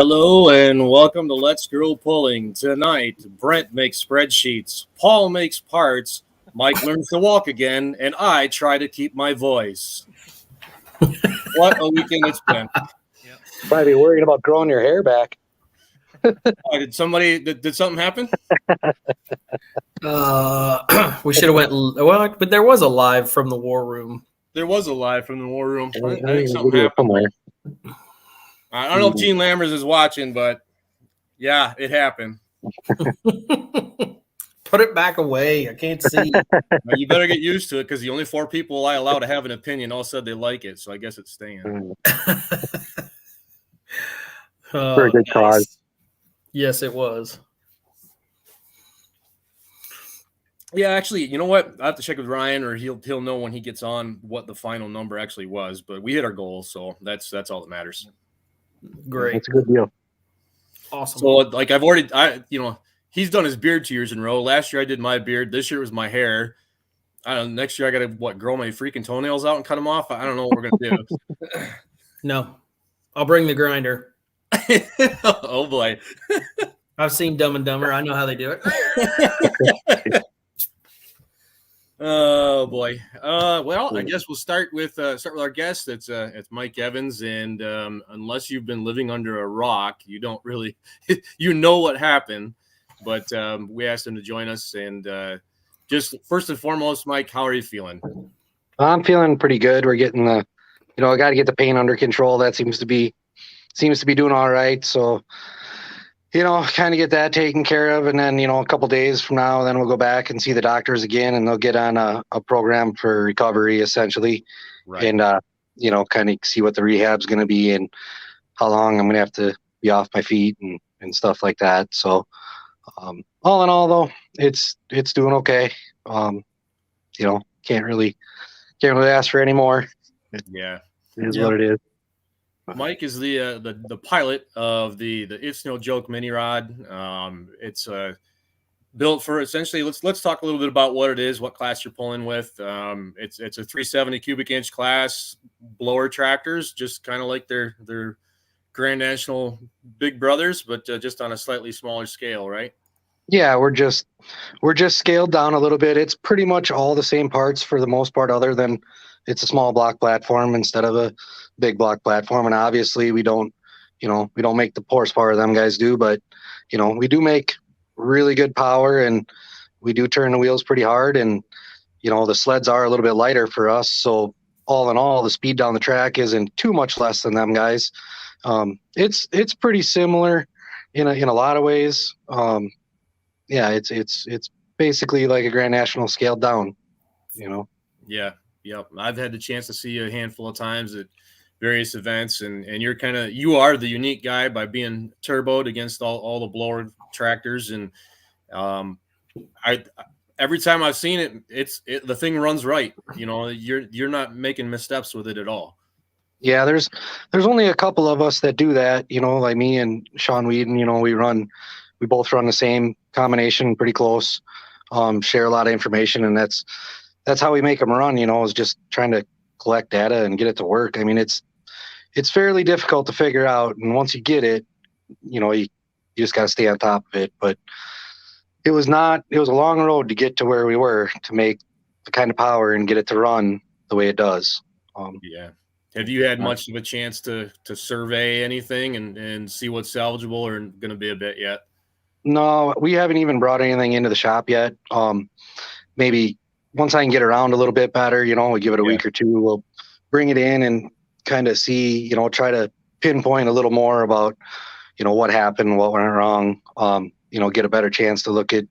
Hello and welcome to Let's Grow Pulling. Tonight, Brent makes spreadsheets, Paul makes parts, Mike learns to walk again, and I try to keep my voice. What a weekend it's been. Probably worried about growing your hair back. Did something happen? We should have went well, but there was a live from the war room. There was a live from the war room. I think There's a something video happened. somewhere. I don't know if Gene Lammers is watching, but yeah, it happened. Put it back away. I can't see. You better get used to it because the only 4 people I allow to have an opinion all said they like it, so I guess it's staying. For a good cause. Yes, it was. Yeah, actually, you know what? I have to check with Ryan, or he'll know when he gets on what the final number actually was. But we hit our goal, so that's all that matters. Great. That's a good deal. Awesome. So, like he's done his beard 2 years in a row. Last year I did my beard. This year was my hair. I don't know. Next year I got to grow my freaking toenails out and cut them off. I don't know what we're gonna do. No, I'll bring the grinder. Oh boy. I've seen Dumb and Dumber. I know how they do it. Oh boy. Well, I guess we'll start with our guest. It's Mike Evans, and unless you've been living under a rock, you don't really you know what happened. But we asked him to join us, and just first and foremost, Mike, how are you feeling? I'm feeling pretty good. We're getting I got to get the pain under control. That seems to be doing all right. So, kind of get that taken care of. And then, a couple days from now, then we'll go back and see the doctors again, and they'll get on a program for recovery essentially. Right. And, kind of see what the rehab's going to be and how long I'm going to have to be off my feet and stuff like that. So, all in all though, it's doing okay. Can't really ask for any more. Yeah. It is what it is. Mike is the pilot of the It's No Joke mini rod. It's built for essentially. Let's talk a little bit about what it is, what class you're pulling with. It's a 370 cubic inch class blower tractors, just kind of like their Grand National big brothers, but just on a slightly smaller scale, right? Yeah, we're just scaled down a little bit. It's pretty much all the same parts for the most part, other than it's a small block platform instead of a big block platform. And obviously we don't make the horsepower them guys do, but we do make really good power, and we do turn the wheels pretty hard, and the sleds are a little bit lighter for us. So all in all, the speed down the track isn't too much less than them guys. It's pretty similar in a lot of ways. Yeah, it's basically like a Grand National scaled down, Yeah. Yep. I've had the chance to see you a handful of times at various events, and you are the unique guy by being turboed against all the blower tractors. And every time I've seen it, the thing runs right. You're not making missteps with it at all. Yeah, there's only a couple of us that do that, like me and Sean Whedon. We both run the same combination, pretty close, share a lot of information, and that's how we make them run, is just trying to collect data and get it to work. I mean, it's fairly difficult to figure out, and once you get it, you just got to stay on top of it. But it was a long road to get to where we were to make the kind of power and get it to run the way it does. Yeah. Have you had much of a chance to survey anything and see what's salvageable, or going to be a bit yet? No, we haven't even brought anything into the shop yet. Maybe once I can get around a little bit better, we give it a week or two, we'll bring it in and kind of see, try to pinpoint a little more about, what happened, what went wrong, get a better chance to look at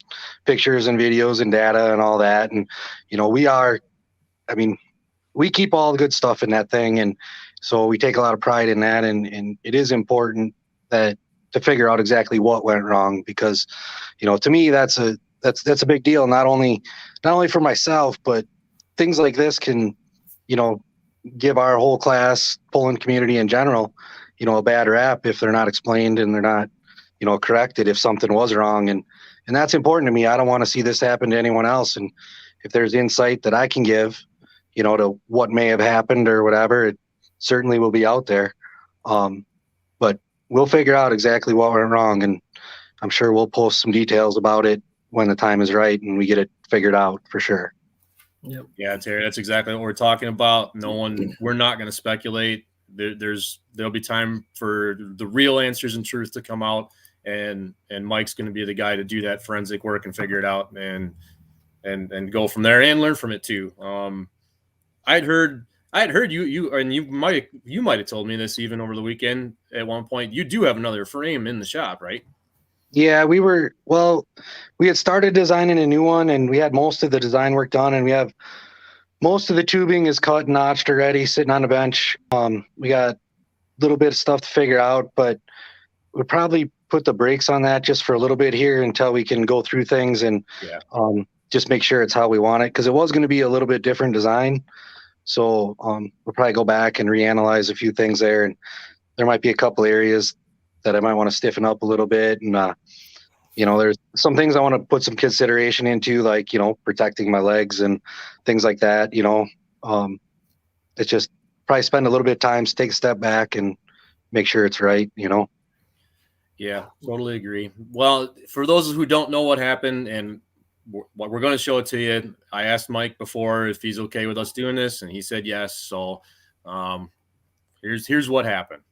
pictures and videos and data and all that. And, we keep all the good stuff in that thing. And so we take a lot of pride in that. And it is important to figure out exactly what went wrong, because, to me, that's a big deal. Not only for myself, but things like this can, give our whole class pulling community in general, a bad rap if they're not explained and they're not, corrected if something was wrong. And that's important to me. I don't want to see this happen to anyone else. And if there's insight that I can give, to what may have happened or whatever, it certainly will be out there. But we'll figure out exactly what went wrong, and I'm sure we'll post some details about it when the time is right and we get it figured out for sure. Yep. Yeah, Terry, that's exactly what we're talking about. We're not going to speculate. There'll be time for the real answers and truth to come out, and Mike's going to be the guy to do that forensic work and figure it out and go from there and learn from it too. I'd heard you might have told me this even over the weekend at one point. You do have another frame in the shop, right? Yeah, we had started designing a new one, and we had most of the design work done, and we have most of the tubing is cut and notched already, sitting on the bench. We got a little bit of stuff to figure out, but we'll probably put the brakes on that just for a little bit here until we can go through things and just make sure it's how we want it, because it was going to be a little bit different design. So we'll probably go back and reanalyze a few things there, and there might be a couple areas that I might want to stiffen up a little bit. And, there's some things I want to put some consideration into, like, protecting my legs and things like that. It's just probably spend a little bit of time to take a step back and make sure it's right. Yeah, totally agree. Well, for those who don't know what happened, and we're going to show it to you. I asked Mike before if he's okay with us doing this, and he said yes. So here's what happened.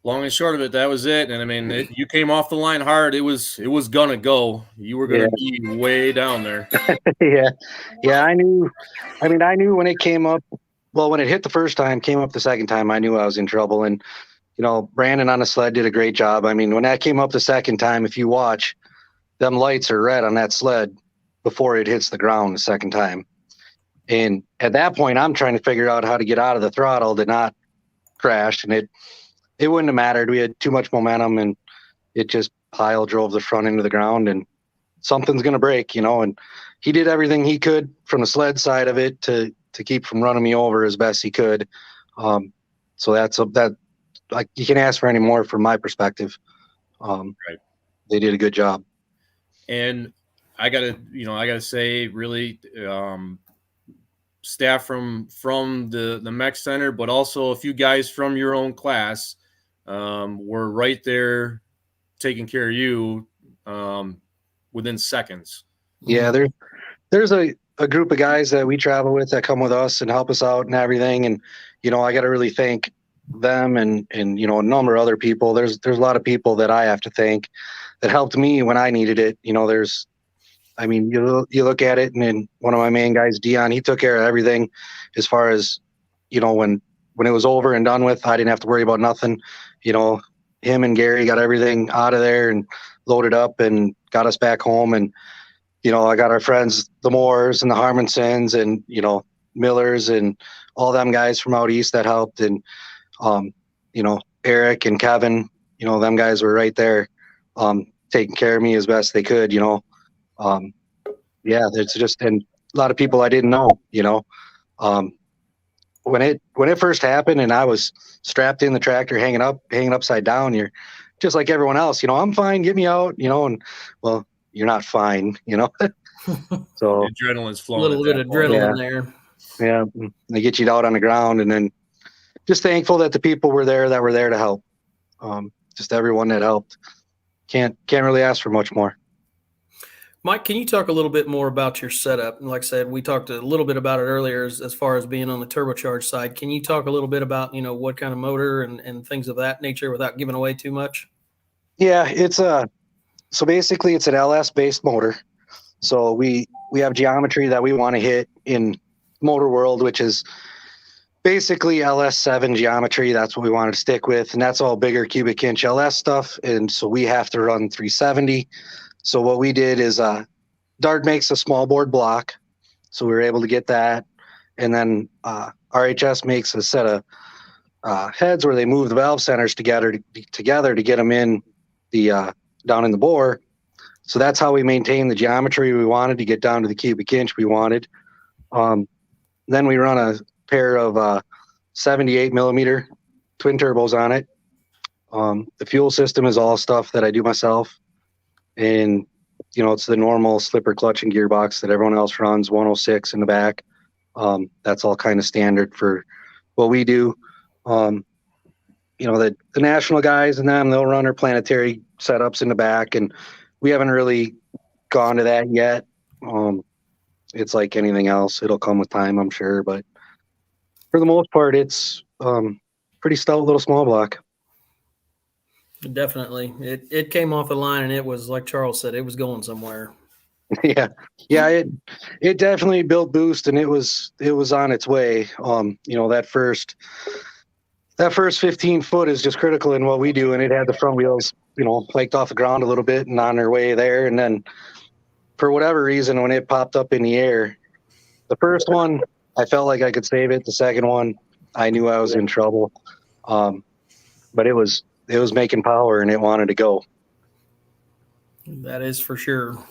Long and short of it, that was it. And I mean, you came off the line hard. It was gonna go. You were gonna be way down there. Yeah. I knew when it came up. Well, when it hit the first time, came up the second time, I knew I was in trouble. And Brandon on the sled did a great job. I mean, when that came up the second time, if you watch, them lights are red on that sled before it hits the ground the second time. And at that point, I'm trying to figure out how to get out of the throttle to not crash, and it wouldn't have mattered. We had too much momentum, and it just pile drove the front into the ground, and something's going to break, and he did everything he could from the sled side of it to keep from running me over as best he could. So that like, you can ask for any more from my perspective. Right. They did a good job. And I gotta say, really, staff from the Mech Center, but also a few guys from your own class were right there taking care of you within seconds. Yeah, there's a group of guys that we travel with that come with us and help us out and everything. And, I got to really thank them and a number of other people. There's a lot of people that I have to thank that helped me when I needed it. You look at it, and then one of my main guys, Dion, he took care of everything as far as, when it was over and done with, I didn't have to worry about nothing. Him and Gary got everything out of there and loaded up and got us back home. And, I got our friends, the Moores and the Harmonsons and, Millers and all them guys from out east that helped. And, Eric and Kevin, them guys were right there taking care of me as best they could, it's just, and a lot of people I didn't know, when it first happened and I was strapped in the tractor, hanging upside down, you're just like everyone else, I'm fine, get me out, and well, you're not fine, so Adrenaline's flowing. A little bit of adrenaline there. Yeah. They get you out on the ground, and then just thankful that the people were there to help. Just everyone that helped. Can't really ask for much more. Mike, can you talk a little bit more about your setup? And like I said, we talked a little bit about it earlier as far as being on the turbocharged side. Can you talk a little bit about, what kind of motor and things of that nature without giving away too much? Yeah, so basically it's an LS based motor. So we have geometry that we want to hit in motor world, which is basically LS7 geometry. That's what we wanted to stick with. And that's all bigger cubic inch LS stuff. And so we have to run 370. So what we did is Dart makes a small board block. So we were able to get that. And then RHS makes a set of heads where they move the valve centers together to get them in the down in the bore. So that's how we maintain the geometry we wanted to get down to the cubic inch we wanted. Then we run a pair of 78 millimeter twin turbos on it. The fuel system is all stuff that I do myself. And, it's the normal slipper clutch and gearbox that everyone else runs, 106 in the back. That's all kind of standard for what we do. The national guys and them, they'll run their planetary setups in the back, and we haven't really gone to that yet. It's like anything else. It'll come with time, I'm sure. But for the most part, it's pretty stout little small block. Definitely. It came off the line, and it was, like Charles said, it was going somewhere. Yeah. It definitely built boost, and it was on its way. That first 15 foot is just critical in what we do, and it had the front wheels, flaked off the ground a little bit and on their way there. And then for whatever reason, when it popped up in the air, the first one, I felt like I could save it. The second one, I knew I was in trouble. But it was making power, and it wanted to go. That is for sure.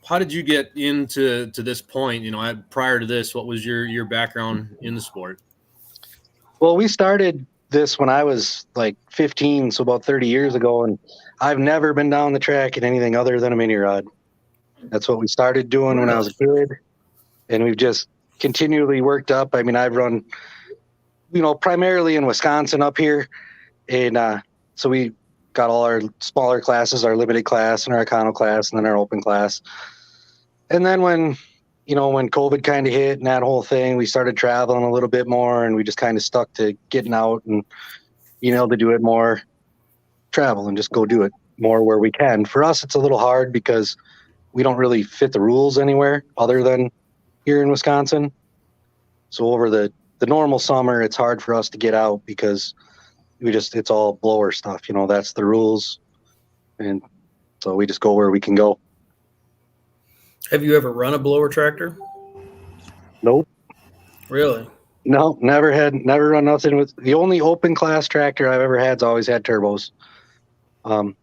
How did you get into this point? Prior to this, what was your background in the sport? Well, we started this when I was like 15, so about 30 years ago, and I've never been down the track in anything other than a mini rod. That's what we started doing when I was a kid, and we've just continually worked up. I mean, I've run, primarily in Wisconsin up here, and so we got all our smaller classes, our limited class and our econo class, and then our open class. And then when COVID kind of hit and that whole thing, we started traveling a little bit more, and we just kind of stuck to getting out and being able to do it more, travel and just go do it more where we can. For us, it's a little hard because we don't really fit the rules anywhere other than here in Wisconsin. So over the normal summer, it's hard for us to get out because it's all blower stuff. That's the rules. And so we just go where we can go. Have you ever run a blower tractor? Nope. Really? No, never run nothing with. The only open class tractor I've ever had's always had turbos.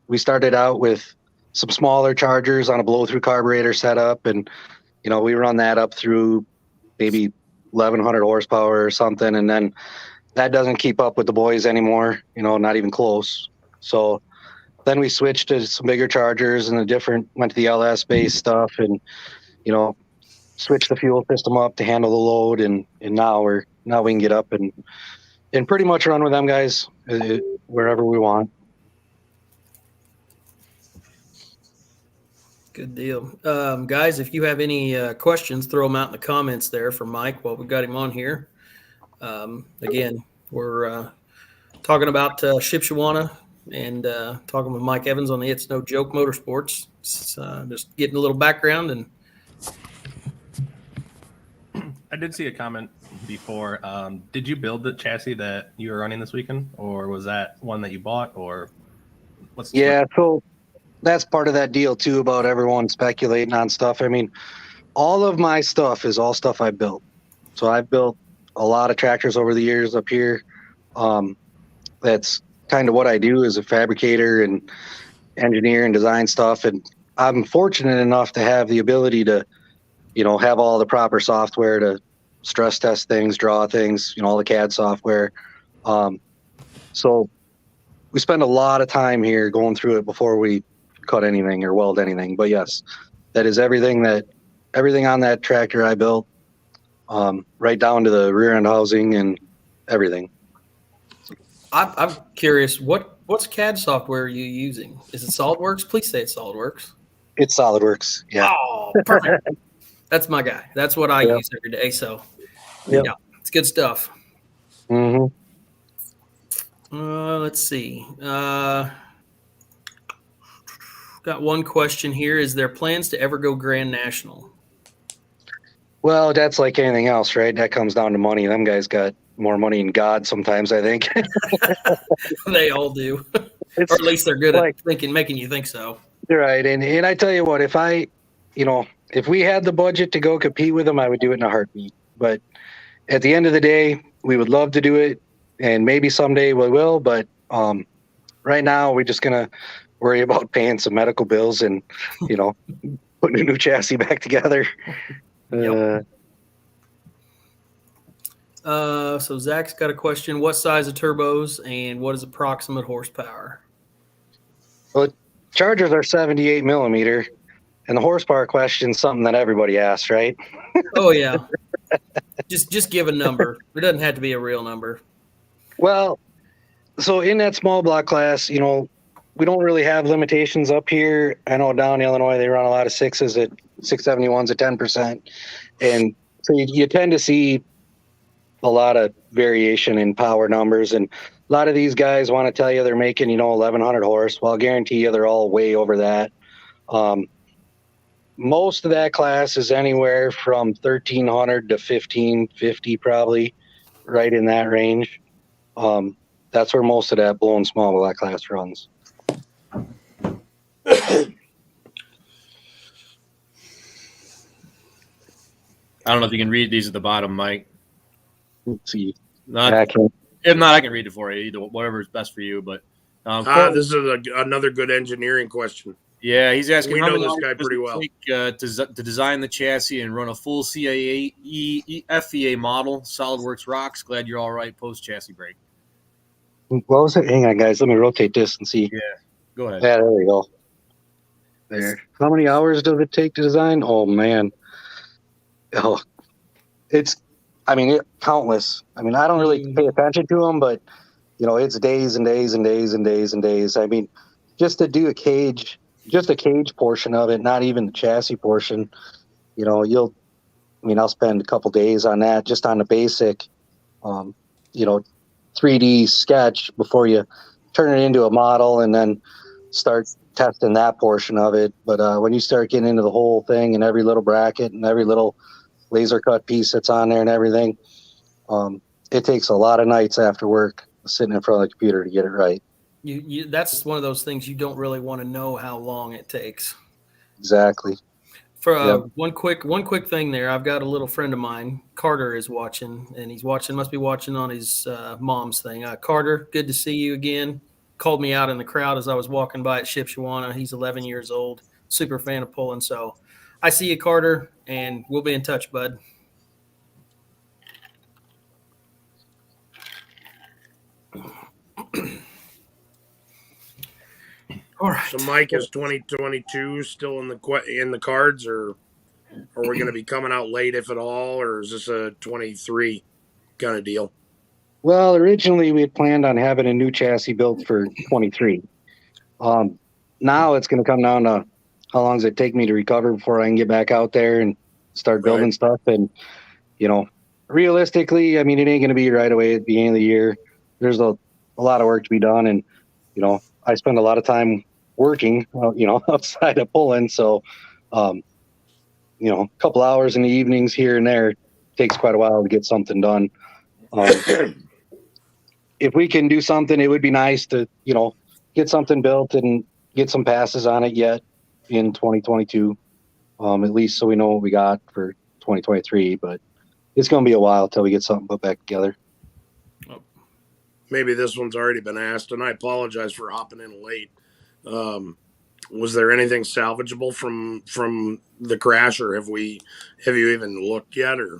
We started out with some smaller chargers on a blow through carburetor setup, and we run that up through maybe 1100 horsepower or something, and then that doesn't keep up with the boys anymore, not even close. So then we switched to some bigger chargers and went to the LS based stuff, and switched the fuel system up to handle the load, and now we can get up and pretty much run with them guys wherever we want. Good deal. Guys, if you have any questions, throw them out in the comments there for Mike while we got him on here. Again, we're talking about Shipshewana and talking with Mike Evans on the It's No Joke Motorsports. Just getting a little background. And I did see a comment before. Did you build the chassis that you were running this weekend, or was that one that you bought, or what's? So that's part of that deal too about everyone speculating on stuff. I mean, all of my stuff is all stuff I built. So I've built a lot of tractors over the years up here. That's kind of what I do as a fabricator and engineer and design stuff. And I'm fortunate enough to have the ability to, have all the proper software to stress test things, draw things, all the CAD software. So we spend a lot of time here going through it before we cut anything or weld anything. But yes, that is everything on that tractor I built, right down to the rear end housing and everything. I'm curious, what's CAD software are you using? Is it SolidWorks? Please say it's SolidWorks. It's SolidWorks. Yeah. Oh, perfect. That's my guy. That's what I use every day. So, yeah, it's good stuff. Mm-hmm. Let's see. Got one question here. Is there plans to ever go Grand National? Well, that's like anything else, right? That comes down to money. Them guys got more money than God sometimes, I think. They all do. Or at least they're good at making you think so. Right. And I tell you what, if we had the budget to go compete with them, I would do it in a heartbeat. But at the end of the day, we would love to do it, and maybe someday we will. But right now, we're just going to worry about paying some medical bills and, putting a new chassis back together. Yep. So Zach's got a question. What size of turbos and what is approximate horsepower? Well, Chargers are 78 millimeter, and the horsepower question is something that everybody asks, right? Oh yeah. Just give a number. It doesn't have to be a real number. Well, so in that small block class, we don't really have limitations up here. I know down in Illinois they run a lot of 6s at 671s at 10%, and so you tend to see a lot of variation in power numbers, and a lot of these guys want to tell you they're making 1100 horse. Well, I'll guarantee you they're all way over that. Most of that class is anywhere from 1300 to 1550, probably right in that range. That's where most of that blown small block class runs. I don't know if you can read these at the bottom, Mike. Let's see. If not, I can read it for you. Either whatever is best for you. But this is another good engineering question. Yeah, he's asking. We how know many this hours guy does pretty it well. take, to design the chassis and run a full CAE FEA model. SolidWorks rocks. Glad you're all right. Post chassis break. What was it? Hang on, guys. Let me rotate this and see. Yeah, go ahead. Yeah, there we go. There. How many hours does it take to design? Oh man. Oh, it's countless. I don't really pay attention to them, but it's days and days and days and days and days. Just to do a cage portion of it, not even the chassis portion, I'll spend a couple days on that just on the basic, 3D sketch before you turn it into a model and then start testing that portion of it. But when you start getting into the whole thing and every little bracket and every little laser cut piece that's on there and everything, it takes a lot of nights after work sitting in front of the computer to get it right. That's one of those things you don't really want to know how long it takes. Exactly. For one quick thing there, I've got a little friend of mine, Carter, is watching, and must be watching on his mom's thing. Carter, good to see you again. Called me out in the crowd as I was walking by at Shipshawana. He's 11 years old, super fan of pulling. So I see you, Carter, and we'll be in touch, bud. All right. So, Mike, is 2022 still in the cards, or are we going to be coming out late, if at all, or is this a 23 kind of deal? Well, originally we had planned on having a new chassis built for 23. Now it's going to come down to how long does it take me to recover before I can get back out there and start building stuff. And, realistically, it ain't going to be right away at the beginning of the year. There's a lot of work to be done. And, I spend a lot of time working, outside of pulling. So, a couple hours in the evenings here and there takes quite a while to get something done. If we can do something, it would be nice to, get something built and get some passes on it yet in 2022, at least so we know what we got for 2023. But it's going to be a while till we get something put back together. Maybe this one's already been asked, and I apologize for hopping in late. Was there anything salvageable from the crash, or have you even looked yet? Or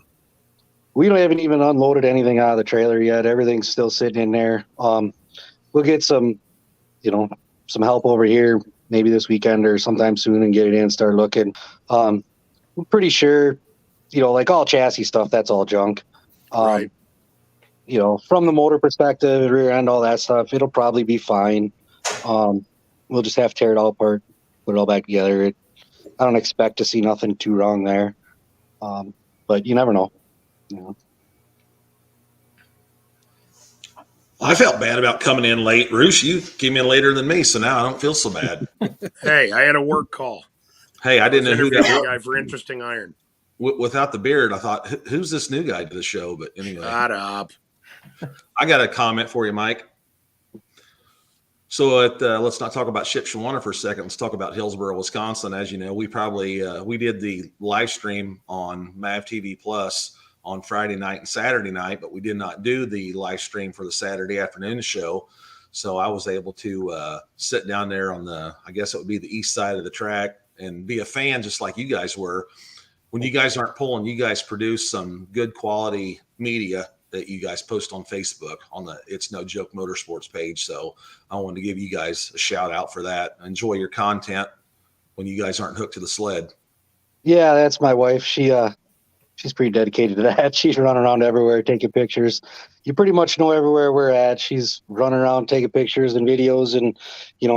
we haven't even unloaded anything out of the trailer yet. Everything's still sitting in there. We'll get some help over here maybe this weekend or sometime soon and get it in and start looking. I'm pretty sure, like all chassis stuff, that's all junk. Right. From the motor perspective, rear end, all that stuff, it'll probably be fine. We'll just have to tear it all apart, put it all back together. I don't expect to see nothing too wrong there. But you never know. I felt bad about coming in late. Roosh, you came in later than me, so now I don't feel so bad. Hey, I had a work call. Hey, I didn't know who that was. Guy for Interesting Iron. Without the beard, I thought, who's this new guy to the show? But anyway. Shut up. I got a comment for you, Mike. So let's not talk about Shipshawana for a second. Let's talk about Hillsboro, Wisconsin. As you know, we did the live stream on MAV TV Plus on Friday night and Saturday night, but we did not do the live stream for the Saturday afternoon show. So I was able to sit down there on I guess it would be the east side of the track and be a fan just like you guys were. when you guys aren't pulling, you guys produce some good quality media that you guys post on Facebook on the It's No Joke Motorsports page. So I wanted to give you guys a shout out for that. Enjoy your content when you guys aren't hooked to the sled. Yeah, that's my wife. She's pretty dedicated to that. She's running around everywhere taking pictures. You pretty much know everywhere we're at. She's running around taking pictures and videos and,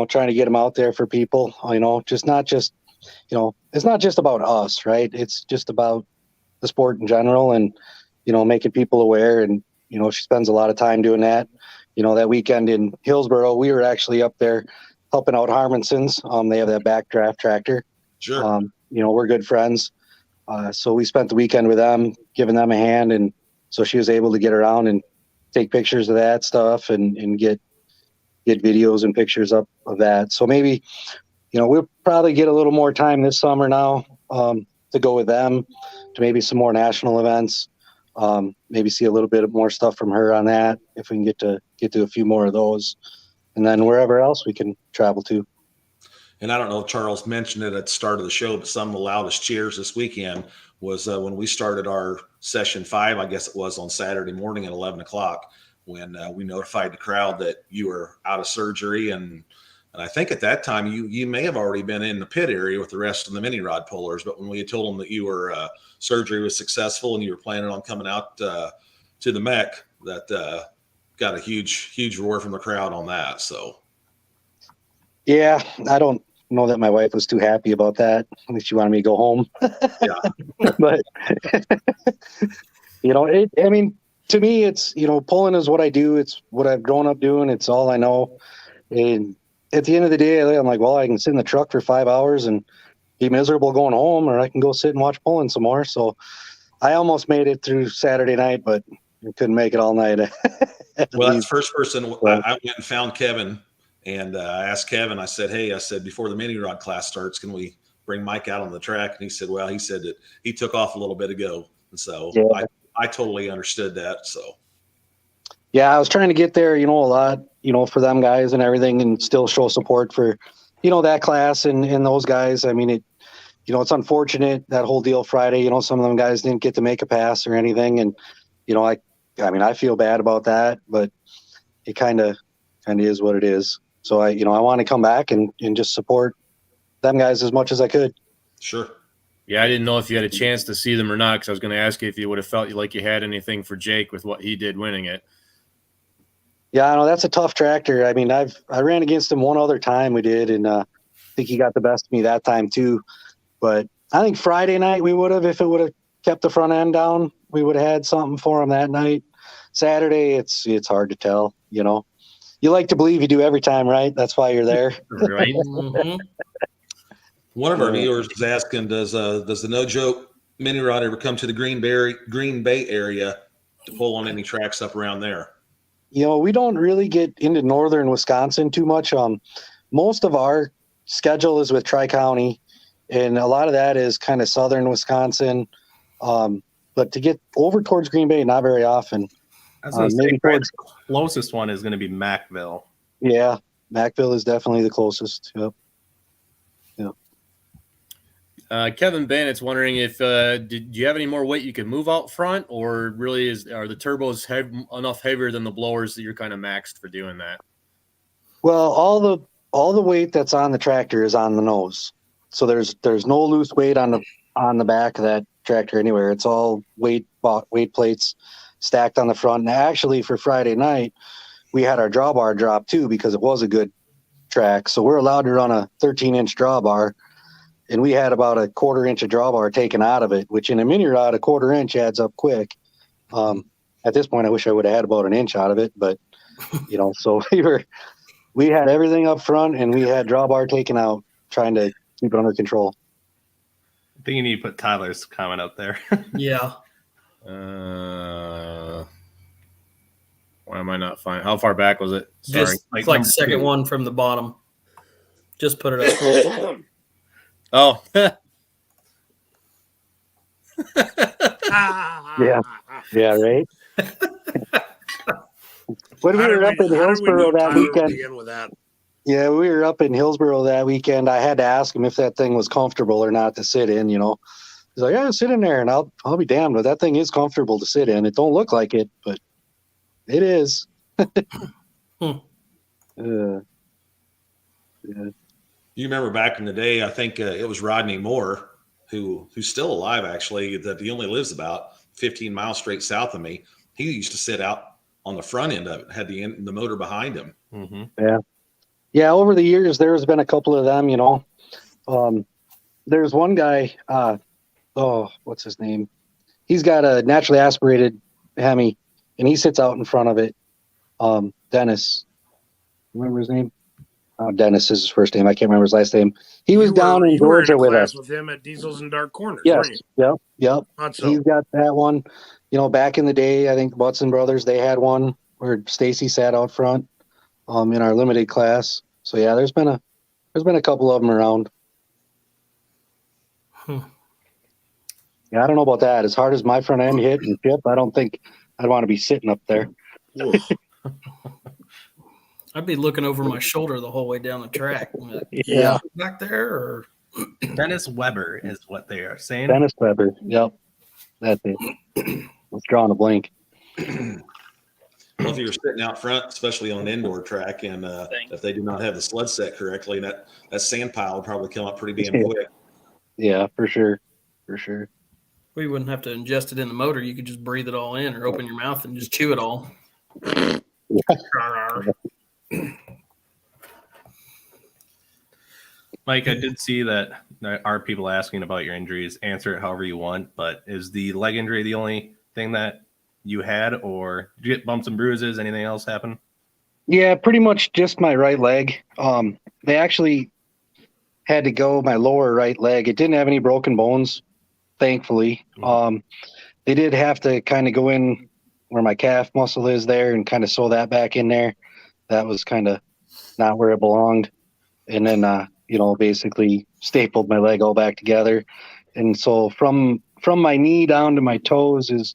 trying to get them out there for people, it's not just about us, right? It's just about the sport in general and, making people aware. And, she spends a lot of time doing that. That weekend in Hillsboro, we were actually up there helping out Harmanson's. They have that backdraft tractor. Sure. We're good friends. So we spent the weekend with them, giving them a hand. And so she was able to get around and take pictures of that stuff and get videos and pictures up of that. So maybe, we'll probably get a little more time this summer now to go with them to maybe some more national events. Maybe see a little bit more stuff from her on that if we can get to a few more of those. And then wherever else we can travel to. And I don't know if Charles mentioned it at the start of the show, but some of the loudest cheers this weekend was when we started our session 5, I guess it was on Saturday morning at 11 o'clock when we notified the crowd that you were out of surgery. And I think at that time you may have already been in the pit area with the rest of the mini rod pullers. But when we had told them that you were surgery was successful and you were planning on coming out to the mech, that got a huge roar from the crowd on that. So. Yeah, I don't know that my wife was too happy about that. I think she wanted me to go home. Yeah. But to me, it's, pulling is what I do. It's what I've grown up doing. It's all I know. And at the end of the day, I'm like, well, I can sit in the truck for 5 hours and be miserable going home, or I can go sit and watch pulling some more. So I almost made it through Saturday night, but I couldn't make it all night. Well, that's the first person. I went and found Kevin. And I asked Kevin, I said, before the mini rod class starts, can we bring Mike out on the track? And he said that he took off a little bit ago. And so yeah. I totally understood that. So. Yeah, I was trying to get there, a lot, for them guys and everything and still show support for, that class and those guys. I mean, it's unfortunate that whole deal Friday, some of them guys didn't get to make a pass or anything. And, I feel bad about that, but it kind of is what it is. So I want to come back and just support them guys as much as I could. Sure. Yeah, I didn't know if you had a chance to see them or not, because I was going to ask you if you would have felt like you had anything for Jake with what he did winning it. Yeah, I know that's a tough tractor. I mean, I ran against him one other time we did, and I think he got the best of me that time too. But I think Friday night we would have, if it would have kept the front end down, we would have had something for him that night. Saturday, it's hard to tell, You like to believe you do every time, right? That's why you're there. Right. Mm-hmm. One of our viewers is asking, does the No Joke mini rod ever come to the Green Bay area to pull on any tracks up around there? We don't really get into northern Wisconsin too much. Most of our schedule is with Tri-County, and a lot of that is kind of southern Wisconsin. But to get over towards Green Bay, not very often. I was going to say, the closest one is going to be Macville. Yeah, Macville is definitely the closest. Yep. Kevin Bennett's wondering if did you have any more weight you could move out front, or really are the turbos enough heavier than the blowers that you're kind of maxed for doing that? Well, all the weight that's on the tractor is on the nose, so there's no loose weight on the back of that tractor anywhere. It's all weight plates stacked on the front. And actually, for Friday night, we had our drawbar drop too because it was a good track. So we're allowed to run a 13-inch drawbar, and we had about a 1/4 inch of drawbar taken out of it, which in a mini rod, a 1/4 inch adds up quick. At this point, I wish I would have had about 1 inch out of it, but so we had everything up front and we had drawbar taken out, trying to keep it under control. I think you need to put Tyler's comment up there. Yeah. Why am I not finding? How far back was it? Sorry. Just like the second one from the bottom. Just put it up. Oh. Yeah, right. When we were up in Hillsboro that weekend, yeah, we were up in Hillsboro that weekend. I had to ask him if that thing was comfortable or not to sit in, because He's like, yeah, sit in there, and I'll be damned, but that thing is comfortable to sit in. It don't look like it, but it is. Hmm. Yeah. You remember back in the day, I think it was Rodney Moore, who's still alive, actually, that he only lives about 15 miles straight south of me. He used to sit out on the front end of it, had the motor behind him. Mm-hmm. Yeah, over the years, there's been a couple of them, There's one guy, what's his name? He's got a naturally aspirated Hemi, and he sits out in front of it. Dennis. Remember his name? Dennis is his first name. I can't remember his last name. He was down in You were in Georgia a with class us. with him at Diesels and Dark Corners, Yes. weren't you? Yep. Thought so. He's got that one. Back in the day, I think Butson Brothers, they had one where Stacy sat out front in our limited class. So yeah, there's been a couple of them around. Yeah, I don't know about that. As hard as my front end hit and chip, I don't think I'd want to be sitting up there. Oof. I'd be looking over my shoulder the whole way down the track. I'm like, Yeah. back there, or Dennis Weber is what they are saying. Dennis Weber. Yep. That's it. Let's draw on a blank. Well, if you're sitting out front, especially on an indoor track, and if they do not have the sled set correctly, that sand pile will probably come up pretty damn quick. Yeah, for sure. For sure. we wouldn't have to ingest it in the motor. You could just breathe it all in, or open your mouth and just chew it all. Mike, I did see that there are people asking about your injuries. Answer it however you want, but is the leg injury the only thing that you had, or did you get bumps and bruises? Anything else happen? Yeah, pretty much just my right leg. They actually had to go my lower right leg. It didn't have any broken bones, thankfully. They did have to kind of go in where my calf muscle is there and kind of sew that back in there. That was kind of not where it belonged. And then, basically stapled my leg all back together. And so from my knee down to my toes is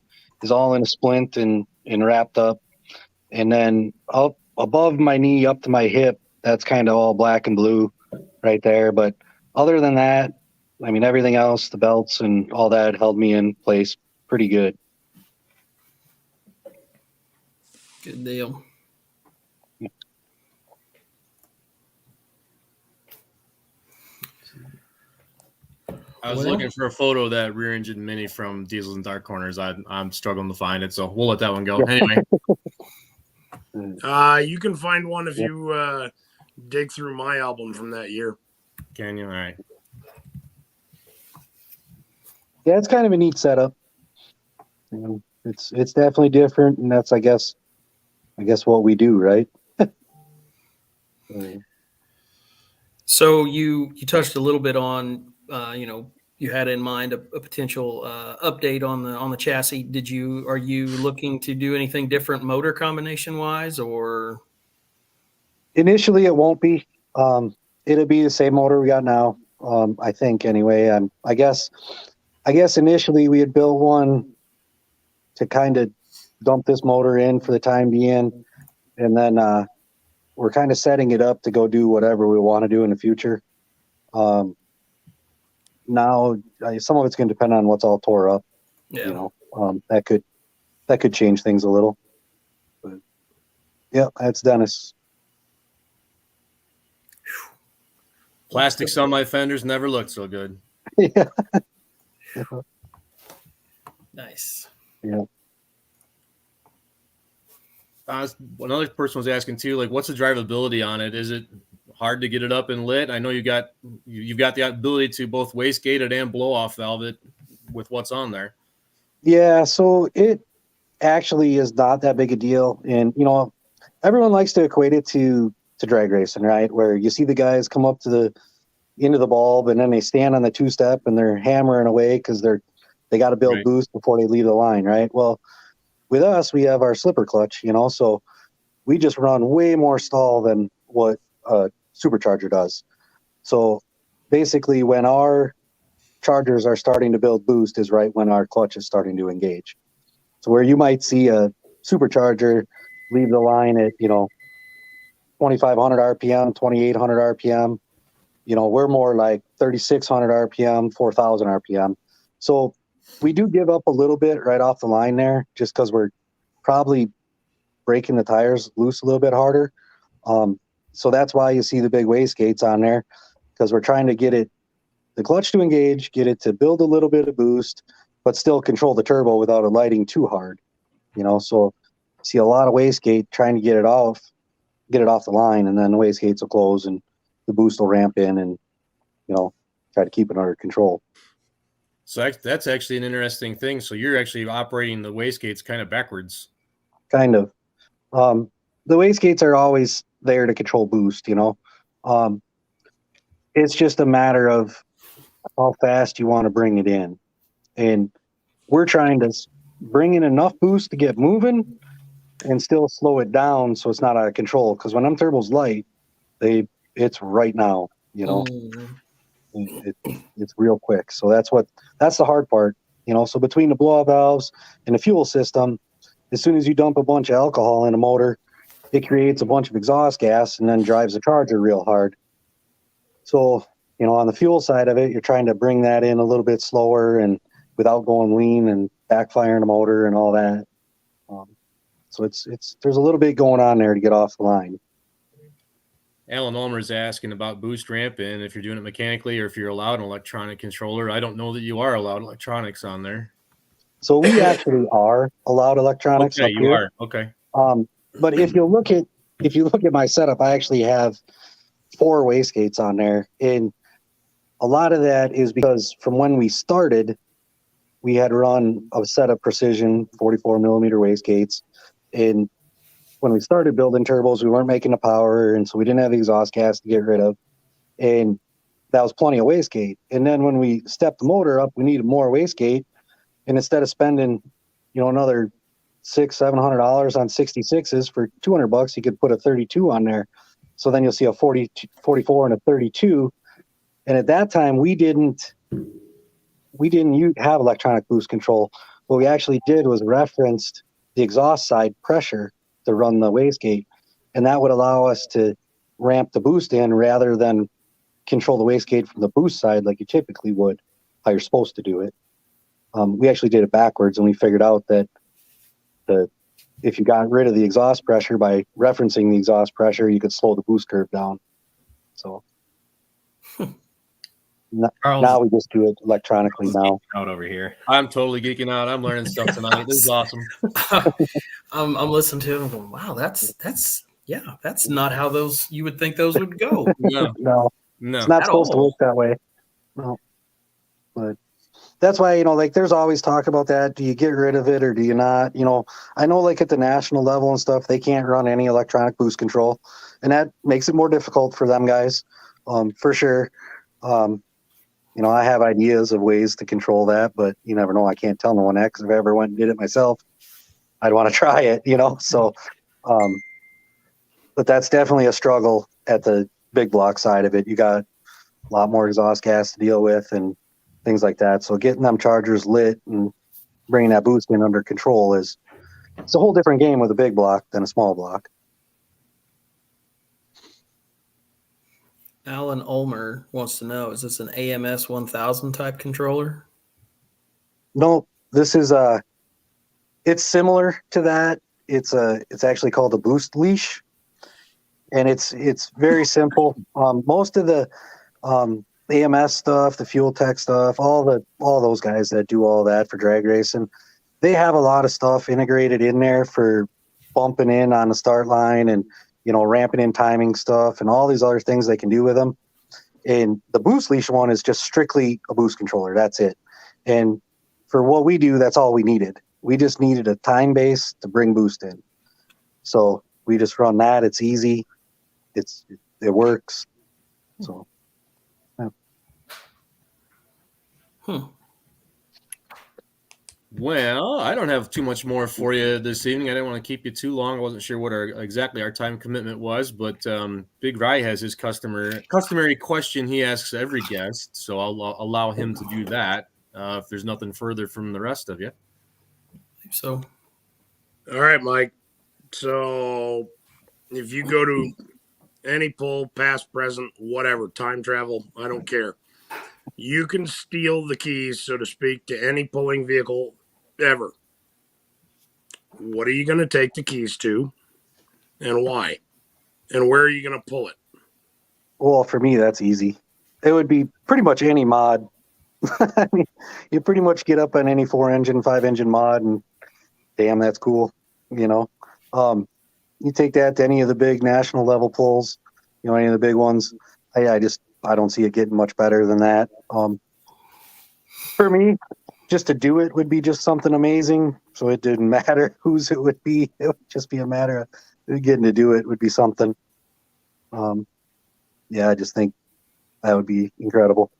all in a splint and wrapped up. And then up above my knee up to my hip, that's kind of all black and blue right there. But other than that, I mean, everything else, the belts and all that held me in place pretty good. Good deal. I was looking for a photo of that rear engine Mini from Diesels and Dark Corners. I'm struggling to find it, so we'll let that one go. Anyway, You can find one if you dig through my album from that year. can you? All right. Yeah, it's kind of a neat setup. It's definitely different, and that's I guess what we do, right? So you touched a little bit on, you had in mind a potential update on the chassis. Are you looking to do anything different motor combination wise, or? Initially, it won't be. It'll be the same motor we got now. I think anyway. I guess initially we had built one to kind of dump this motor in for the time being, and then we're kind of setting it up to go do whatever we want to do in the future. Now, some of it's going to depend on what's all tore up. Yeah. That could change things a little. But yeah, that's Dennis. Plastic sunlight fenders never looked so good. Yeah. Nice. Yeah. Another person was asking too, like, what's the drivability on it? Is it hard to get it up and lit? I know you've got the ability to both wastegate it and blow off valve it with what's on there. Yeah, so it actually is not that big a deal. And, everyone likes to equate it to drag racing, right? Where you see the guys come up to the end of the bulb and then they stand on the two-step and they're hammering away because they got to build Right. boost before they leave the line, right? Well, with us, we have our slipper clutch, so we just run way more stall than what a supercharger does. So basically when our chargers are starting to build boost is right when our clutch is starting to engage. So where you might see a supercharger leave the line at, 2,500 RPM, 2,800 RPM, we're more like 3,600 RPM, 4,000 RPM. So we do give up a little bit right off the line there, just because we're probably breaking the tires loose a little bit harder. So that's why you see the big wastegates on there, because we're trying to get the clutch to engage, get it to build a little bit of boost, but still control the turbo without it lighting too hard. So see a lot of wastegate trying to get it off the line, and then the wastegates will close and the boost will ramp in, and try to keep it under control. So that's actually an interesting thing. So you're actually operating the wastegates kind of backwards. Kind of. The wastegates are always there to control boost. It's just a matter of how fast you want to bring it in, and we're trying to bring in enough boost to get moving and still slow it down so it's not out of control. Because when them turbos light, it's right now. It's real quick. So that's the hard part. So between the blow-off valves and the fuel system, as soon as you dump a bunch of alcohol in a motor, it creates a bunch of exhaust gas and then drives the charger real hard. So, on the fuel side of it, you're trying to bring that in a little bit slower and without going lean and backfiring the motor and all that. So there's a little bit going on there to get off the line. Alan Ulmer is asking about boost ramping, if you're doing it mechanically or if you're allowed an electronic controller. I don't know that you are allowed electronics on there. So we actually are allowed electronics. Okay, you are. Okay. But if you look at my setup, I actually have 4 wastegates on there, and a lot of that is because from when we started, we had run a set of precision 44 millimeter wastegates, and when we started building turbos, we weren't making the power, and so we didn't have the exhaust gas to get rid of, and that was plenty of wastegate. And then when we stepped the motor up, we needed more wastegate, and instead of spending, another $600-700 on 66s for $200, you could put a 32 on there. So then you'll see a 44 and a 32. And at that time, we didn't have electronic boost control. What we actually did was referenced the exhaust side pressure to run the wastegate, and that would allow us to ramp the boost in rather than control the wastegate from the boost side like you typically would, how you're supposed to do it. We actually did it backwards, and we figured out that if you got rid of the exhaust pressure by referencing the exhaust pressure, you could slow the boost curve down. So now we just do it electronically now. Out over here. I'm totally geeking out. I'm learning stuff tonight. This is awesome. I'm listening to it and going, wow, that's not how you would think those would go. No. It's not supposed to work that way. No. But that's why, there's always talk about that. Do you get rid of it or do you not? I know at the national level and stuff, they can't run any electronic boost control, and that makes it more difficult for them guys, for sure. I have ideas of ways to control that, but you never know. I can't tell no one that, because if I ever went and did it myself, I'd want to try it, So, but that's definitely a struggle at the big block side of it. You got a lot more exhaust gas to deal with and things like that. So getting them chargers lit and bringing that boost in under control it's a whole different game with a big block than a small block. Alan Ulmer wants to know, is this an AMS 1000 type controller? No, this is it's similar to that. It's actually called a boost leash, and it's very simple. Most of the AMS stuff, the Fuel Tech stuff, all those guys that do all that for drag racing, they have a lot of stuff integrated in there for bumping in on the start line and ramping in timing stuff and all these other things they can do with them. And the boost leash one is just strictly a boost controller. That's it. And for what we do, that's all we needed. We just needed a time base to bring boost in. So we just run that. It's easy. It works. So. Yeah. Well, I don't have too much more for you this evening. I didn't want to keep you too long. I wasn't sure what exactly our time commitment was, but Big Rye has his customary question he asks every guest, so I'll allow him to do that if there's nothing further from the rest of you. So, all right, Mike. So, if you go to any poll, past, present, whatever, time travel, I don't care. You can steal the keys, so to speak, to any pulling vehicle ever. What are you going to take the keys to, and why? And where are you going to pull it? Well, for me, that's easy. It would be pretty much any mod. I mean, you pretty much get up on any 4-engine, 5-engine mod, and damn, that's cool. You know, you take that to any of the big national level pulls, you know, any of the big ones. I don't see it getting much better than that. For me, just to do it would be just something amazing. So it didn't matter whose it would be. It would just be a matter of getting to do it would be something. Yeah, I just think that would be incredible.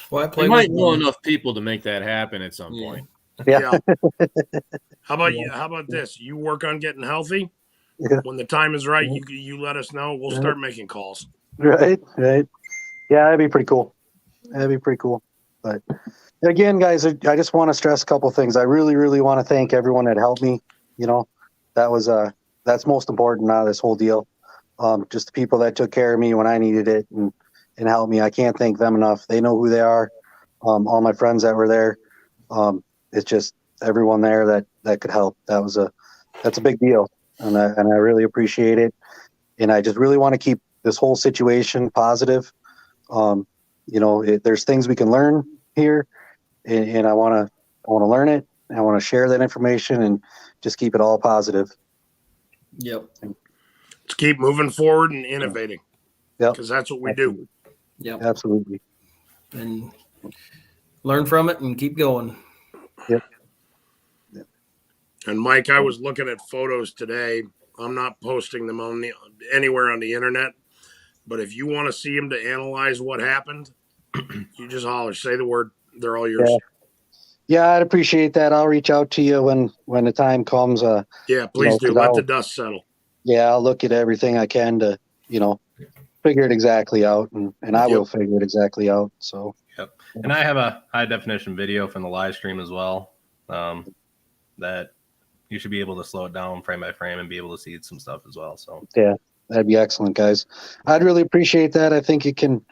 Well, I You play might with know one. enough people to make that happen at some Yeah. point. Yeah. How about you? How about this? You work on getting healthy. Yeah. When the time is right, you let us know. We'll start making calls. Right. Yeah, that'd be pretty cool. But again, guys, I just want to stress a couple things. I really, really want to thank everyone that helped me. You know, that's most important out of this whole deal. Just the people that took care of me when I needed it and helped me. I can't thank them enough. They know who they are. All my friends that were there. It's just everyone there that could help. That's a big deal, and I really appreciate it. And I just really want to keep this whole situation positive. You know, there's things we can learn here, and I want to learn it. I want to share that information and just keep it all positive. Yep. Let's keep moving forward and innovating. Yep. Because that's what we do. Yep. Absolutely. And learn from it and keep going. Yep. And Mike, I was looking at photos today. I'm not posting them anywhere on the internet, but if you want to see them to analyze what happened, you just holler, say the word. They're all yours. Yeah, I'd appreciate that. I'll reach out to you when the time comes. Yeah, please do. 'cause Let the dust settle. Yeah, I'll look at everything I can to, figure it exactly out, and I will figure it exactly out. So. Yep. And I have a high definition video from the live stream as well. That you should be able to slow it down frame by frame and be able to see some stuff as well. So Yeah, that'd be excellent, guys. I'd really appreciate that. I think it can.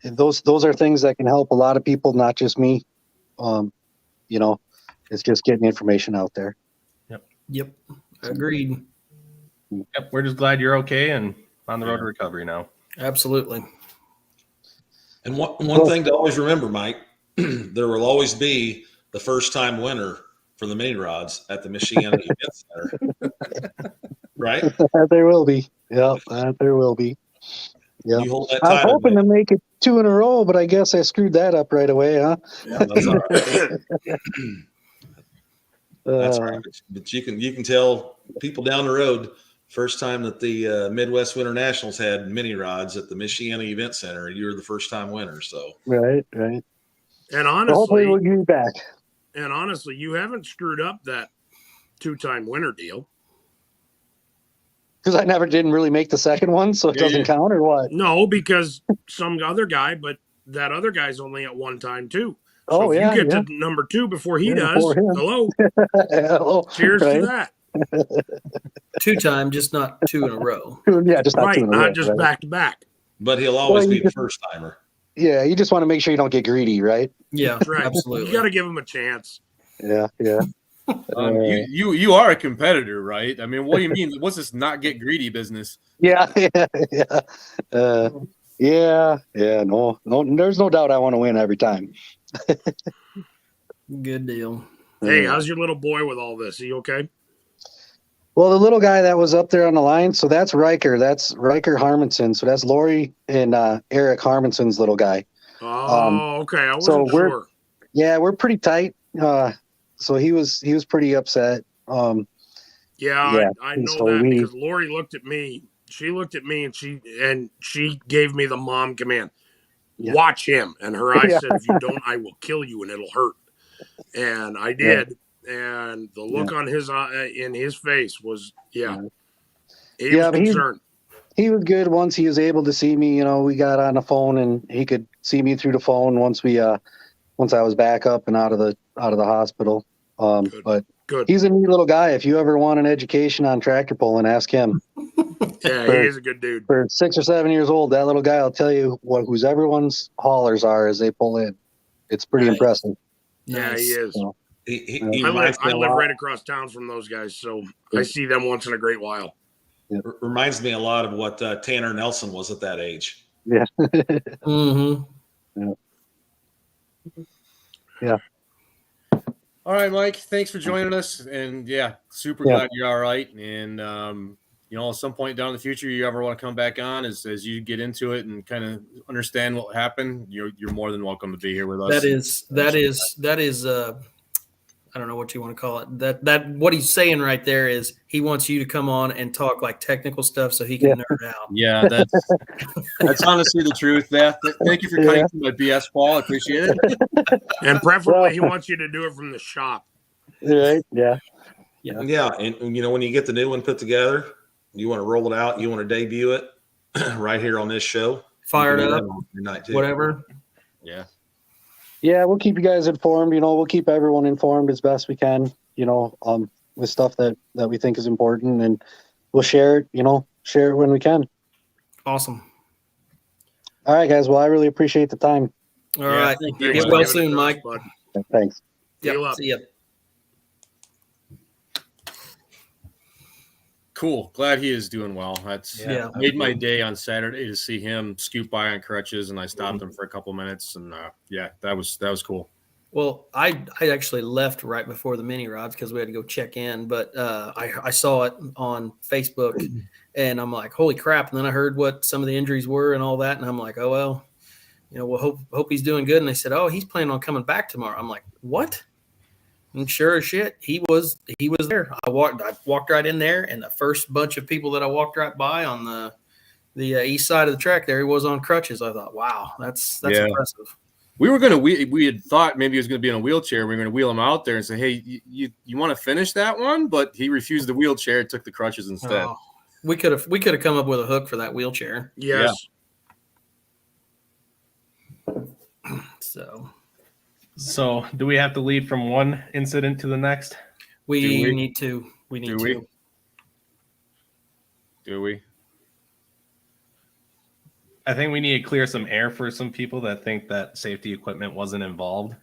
Those are things that can help a lot of people, not just me. It's just getting information out there. Yep. Agreed. yep, we're just glad you're okay and on the road to recovery now. Absolutely. And one thing to always remember, Mike, there will always be the first time winner for the mini rods at the Michiana Event Center. Right? There will be. Yep, there will be. Yep. You hold that I was title. hoping to make it 2 in a row, but I guess I screwed that up right away, huh? Yeah, that's all right. That's Uh, right. But you can tell people down the road, first time that the Midwest Winter Nationals had mini rods at the Michiana Event Center, you're the first time winner. So Right. And Well, hopefully we'll honestly, get back. you haven't screwed up that 2-time winner deal. Because I never didn't really make the second one, so it doesn't count, or what? No, because some other guy, but that other guy's only at one time too. So Oh, if yeah, you get yeah. to number 2 before he Yeah, does, before him. hello, Oh, cheers right. to that. 2-time, just not 2 in a row. Yeah, just not Right, 2 in a row, not just right? back to back. but he'll always Well, be you the just- first timer. Yeah, you just want to make sure you don't get greedy, right? Yeah, That's right. absolutely. You got to give him a chance. Yeah. You are a competitor, right? I mean, what do you mean? What's this not get greedy business? Yeah. Yeah. No, there's no doubt I want to win every time. Good deal. Hey, how's your little boy with all this? Are you okay? Well, the little guy that was up there on the line, so that's Riker. That's Riker Harmonson. So that's Lori and Eric Harmonson's little guy. Oh, okay. I so wasn't we're- sure. Yeah, we're pretty tight. So he was pretty upset. Yeah, Yeah, I know so that we- because Lori looked at me. She looked at me and she gave me the mom command. Yeah. Watch him. And her eyes Yeah. said, if you don't, I will kill you and it'll hurt. And I did. And the look on his eye in his face was, he Yeah, was but he's- concerned. He was good once he was able to see me. We got on the phone and he could see me through the phone once I was back up and out of the hospital. Good. But Good. He's a neat little guy. If you ever want an education on tractor pulling, ask him. Yeah, he is a good dude. For 6 or 7 years old, that little guy will tell you whose everyone's haulers are as they pull in. It's pretty Nice. impressive. Yeah, he is. So, He I reminds me a live lot- right across town from those guys, so I see them once in a great while. reminds me a lot of what Tanner Nelson was at that age. Mm-hmm. All right, Mike. Thanks for joining us. And yeah, super Yeah. glad you're all right. And at some point down in the future, you ever want to come back on as you get into it and kind of understand what happened, you're more than welcome to be here with us. That is I don't know what you want to call it. That what he's saying right there is he wants you to come on and talk like technical stuff so he can nerd out. Yeah, that's honestly the truth. Thank you for cutting through my BS, Paul. I appreciate it. And preferably, he wants you to do it from the shop. right? Yeah. Yeah, and when you get the new one put together, you want to roll it out, you want to debut it right here on this show. Fired You can do up, that on your night too. whatever. Yeah. Yeah, we'll keep you guys informed. We'll keep everyone informed as best we can, with stuff that we think is important, and we'll share it, share it when we can. Awesome. All right, guys. Well, I really appreciate the time. All right. thank you. Get for well giving it soon, to us, Mike. bud. Thanks. Heal Yep. up. See ya. Cool. Glad he is doing well. That's Yeah. made my day on Saturday to see him scoot by on crutches, and I stopped him for a couple minutes, and that was cool. Well, I actually left right before the mini rods because we had to go check in, but I saw it on Facebook and I'm like, holy crap. And then I heard what some of the injuries were and all that. And I'm like, oh, well, we'll hope he's doing good. And they said, oh, he's planning on coming back tomorrow. I'm like, what? And sure as shit, he was there. I walked right in there, and the first bunch of people that I walked right by on the east side of the track there, he was on crutches. I thought, wow, that's Yeah. impressive. We were we had thought maybe he was going to be in a wheelchair. We were going to wheel him out there and say, hey, you want to finish that one? But he refused the wheelchair, took the crutches instead. Oh, we could have come up with a hook for that wheelchair. Yes. So do we have to lead from one incident to the next? we Do we? need to. We need Do to. we? Do we? I think we need to clear some air for some people that think that safety equipment wasn't involved.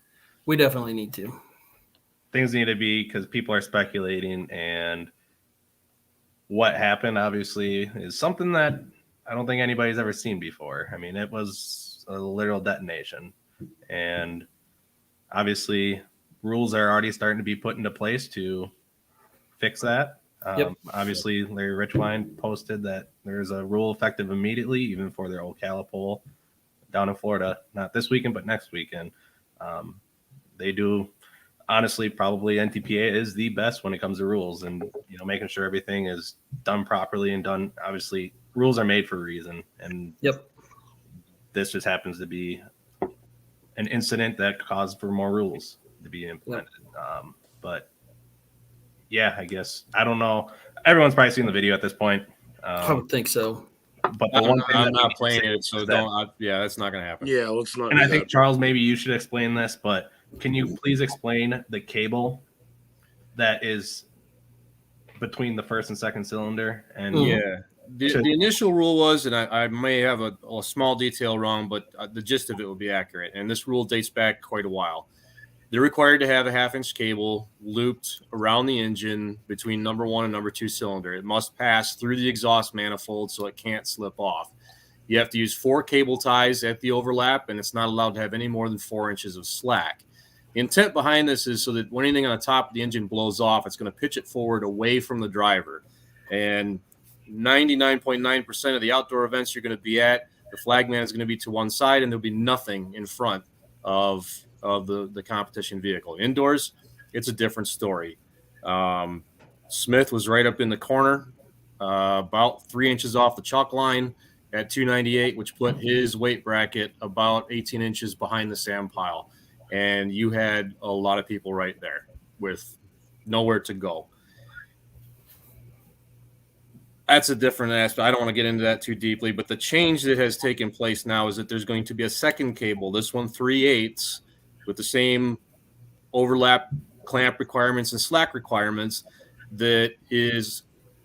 We definitely need to. Things need to be, because people are speculating, and what happened obviously is something that I don't think anybody's ever seen before. I mean, it was a literal detonation, and obviously rules are already starting to be put into place to fix that. Yep. Obviously, Larry Richwine posted that there's a rule effective immediately, even for their Ocala pole down in Florida, not this weekend, but next weekend. They do, honestly, probably NTPA is the best when it comes to rules, and making sure everything is done properly and done. Obviously, rules are made for a reason, and Yep. this just happens to be an incident that caused for more rules to be implemented. But yeah, I guess I don't know. Everyone's probably seen the video at this point. I would think so. But the one thing I'm that we not need to playing say it, so is that- don't. That's not going to happen. Yeah, let's not. And do I think that. Charles, maybe you should explain this, but can you please explain the cable that is between the first and second cylinder? And Mhm. Yeah. The initial rule was, and I may have a small detail wrong, but the gist of it will be accurate. And this rule dates back quite a while. They're required to have a 1/2-inch cable looped around the engine between number 1 and number 2 cylinder. It must pass through the exhaust manifold so it can't slip off. You have to use 4 cable ties at the overlap, and it's not allowed to have any more than 4 inches of slack. The intent behind this is so that when anything on the top of the engine blows off, it's going to pitch it forward away from the driver. And 99.9% of the outdoor events you're going to be at, the flagman is going to be to one side, and there'll be nothing in front of the competition vehicle. Indoors, it's a different story. Smith was right up in the corner, about 3 inches off the chalk line at 298, which put his weight bracket about 18 inches behind the sand pile. And you had a lot of people right there with nowhere to go. That's a different aspect. I don't want to get into that too deeply, but the change that has taken place now is that there's going to be a second cable, this one 3/8, with the same overlap clamp requirements and slack requirements that is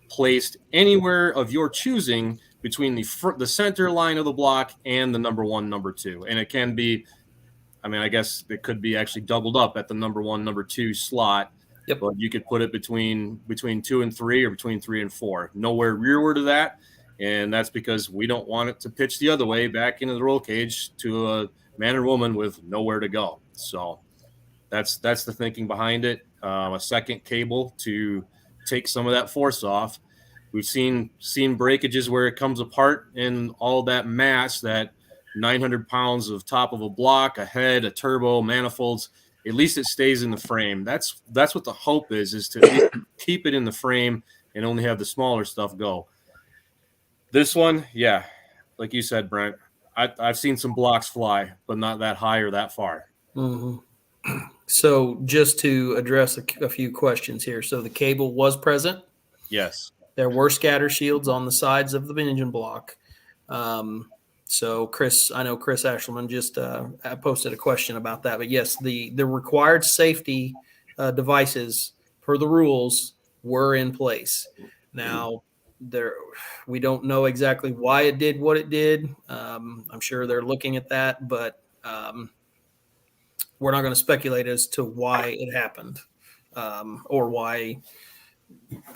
placed anywhere of your choosing between the center line of the block and the number 1, number 2. And it can be, I mean, I guess it could be actually doubled up at the number 1, number 2 slot. Yep. But you could put it between 2 and 3 or between 3 and 4. Nowhere rearward of that. And that's because we don't want it to pitch the other way back into the roll cage to a man or woman with nowhere to go. So that's the thinking behind it. A second cable to take some of that force off. We've seen breakages where it comes apart and all that mass, that 900 pounds of top of a block, a head, a turbo, manifolds. At least it stays in the frame. That's what the hope is to keep it in the frame and only have the smaller stuff go. This one, yeah, like you said, Brent, I've seen some blocks fly, but not that high or that far. Mm-hmm. So just to address a few questions here. So the cable was present. Yes. There were scatter shields on the sides of the engine block. So I know Chris Ashelman just posted a question about that. But yes, the required safety devices per the rules were in place. Now, we don't know exactly why it did what it did. I'm sure they're looking at that, but we're not going to speculate as to why it happened or why.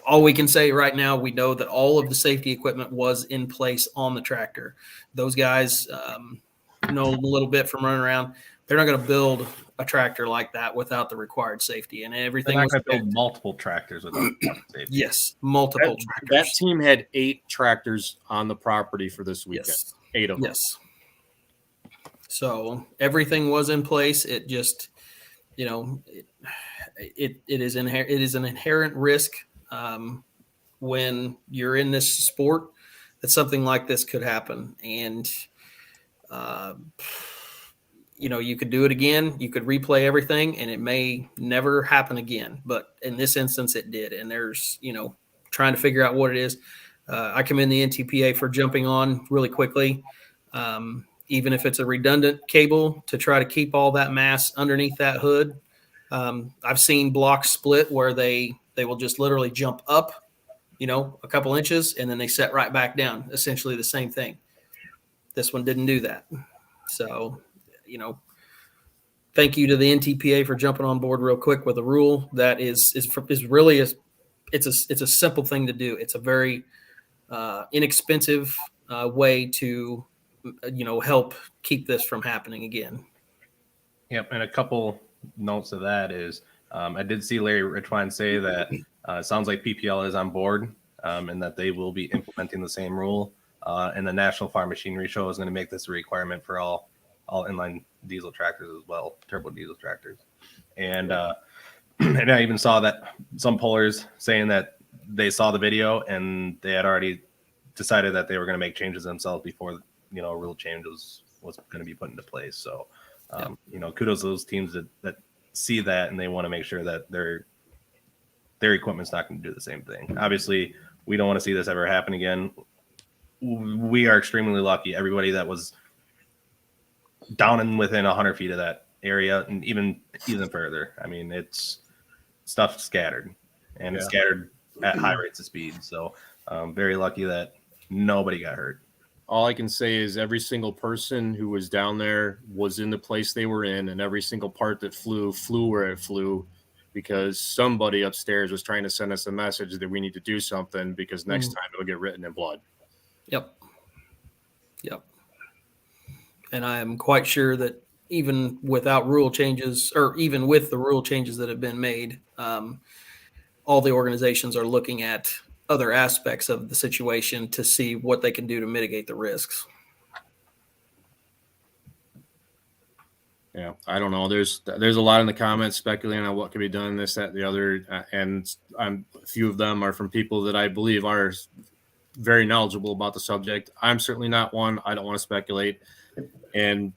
All we can say right now, we know that all of the safety equipment was in place on the tractor. Those guys know a little bit from running around. They're not going to build a tractor like that without the required safety, and everything. They're not going to build multiple tractors without safety. Yes, multiple tractors. That team had 8 tractors on the property for this weekend. Yes. 8 of them. Yes. So everything was in place. It just, it is an inherent risk when you're in this sport that something like this could happen. And, you could do it again. You could replay everything and it may never happen again. But in this instance, it did. And there's, trying to figure out what it is. I commend the NTPA for jumping on really quickly. Even if it's a redundant cable to try to keep all that mass underneath that hood. I've seen blocks split where they will just literally jump up, a couple inches, and then they set right back down, essentially the same thing. This one didn't do that. So, thank you to the NTPA for jumping on board real quick with a rule that is really it's a simple thing to do. It's a very inexpensive way to help keep this from happening again. Yep, and a couple notes of that is I did see Larry Richwine say that it sounds like PPL is on board and that they will be implementing the same rule. And the National Farm Machinery Show is going to make this a requirement for all inline diesel tractors as well, turbo diesel tractors. And and I even saw that some pullers saying that they saw the video and they had already decided that they were going to make changes themselves before a rule change was going to be put into place. So kudos to those teams that see that and they want to make sure that their equipment's not going to do the same thing. Obviously, we don't want to see this ever happen again. We are extremely lucky. Everybody that was down and within 100 feet of that area and even further. I mean, it's stuff scattered and it's scattered at high rates of speed. So very lucky that nobody got hurt. All I can say is every single person who was down there was in the place they were in, and every single part that flew where it flew, because somebody upstairs was trying to send us a message that we need to do something because next time it'll get written in blood. Yep. And I am quite sure that even without rule changes, or even with the rule changes that have been made, all the organizations are looking at other aspects of the situation to see what they can do to mitigate the risks. Yeah, I don't know. There's a lot in the comments speculating on what could be done, this, that, the other, and a few of them are from people that I believe are very knowledgeable about the subject. I'm certainly not one. I don't want to speculate. And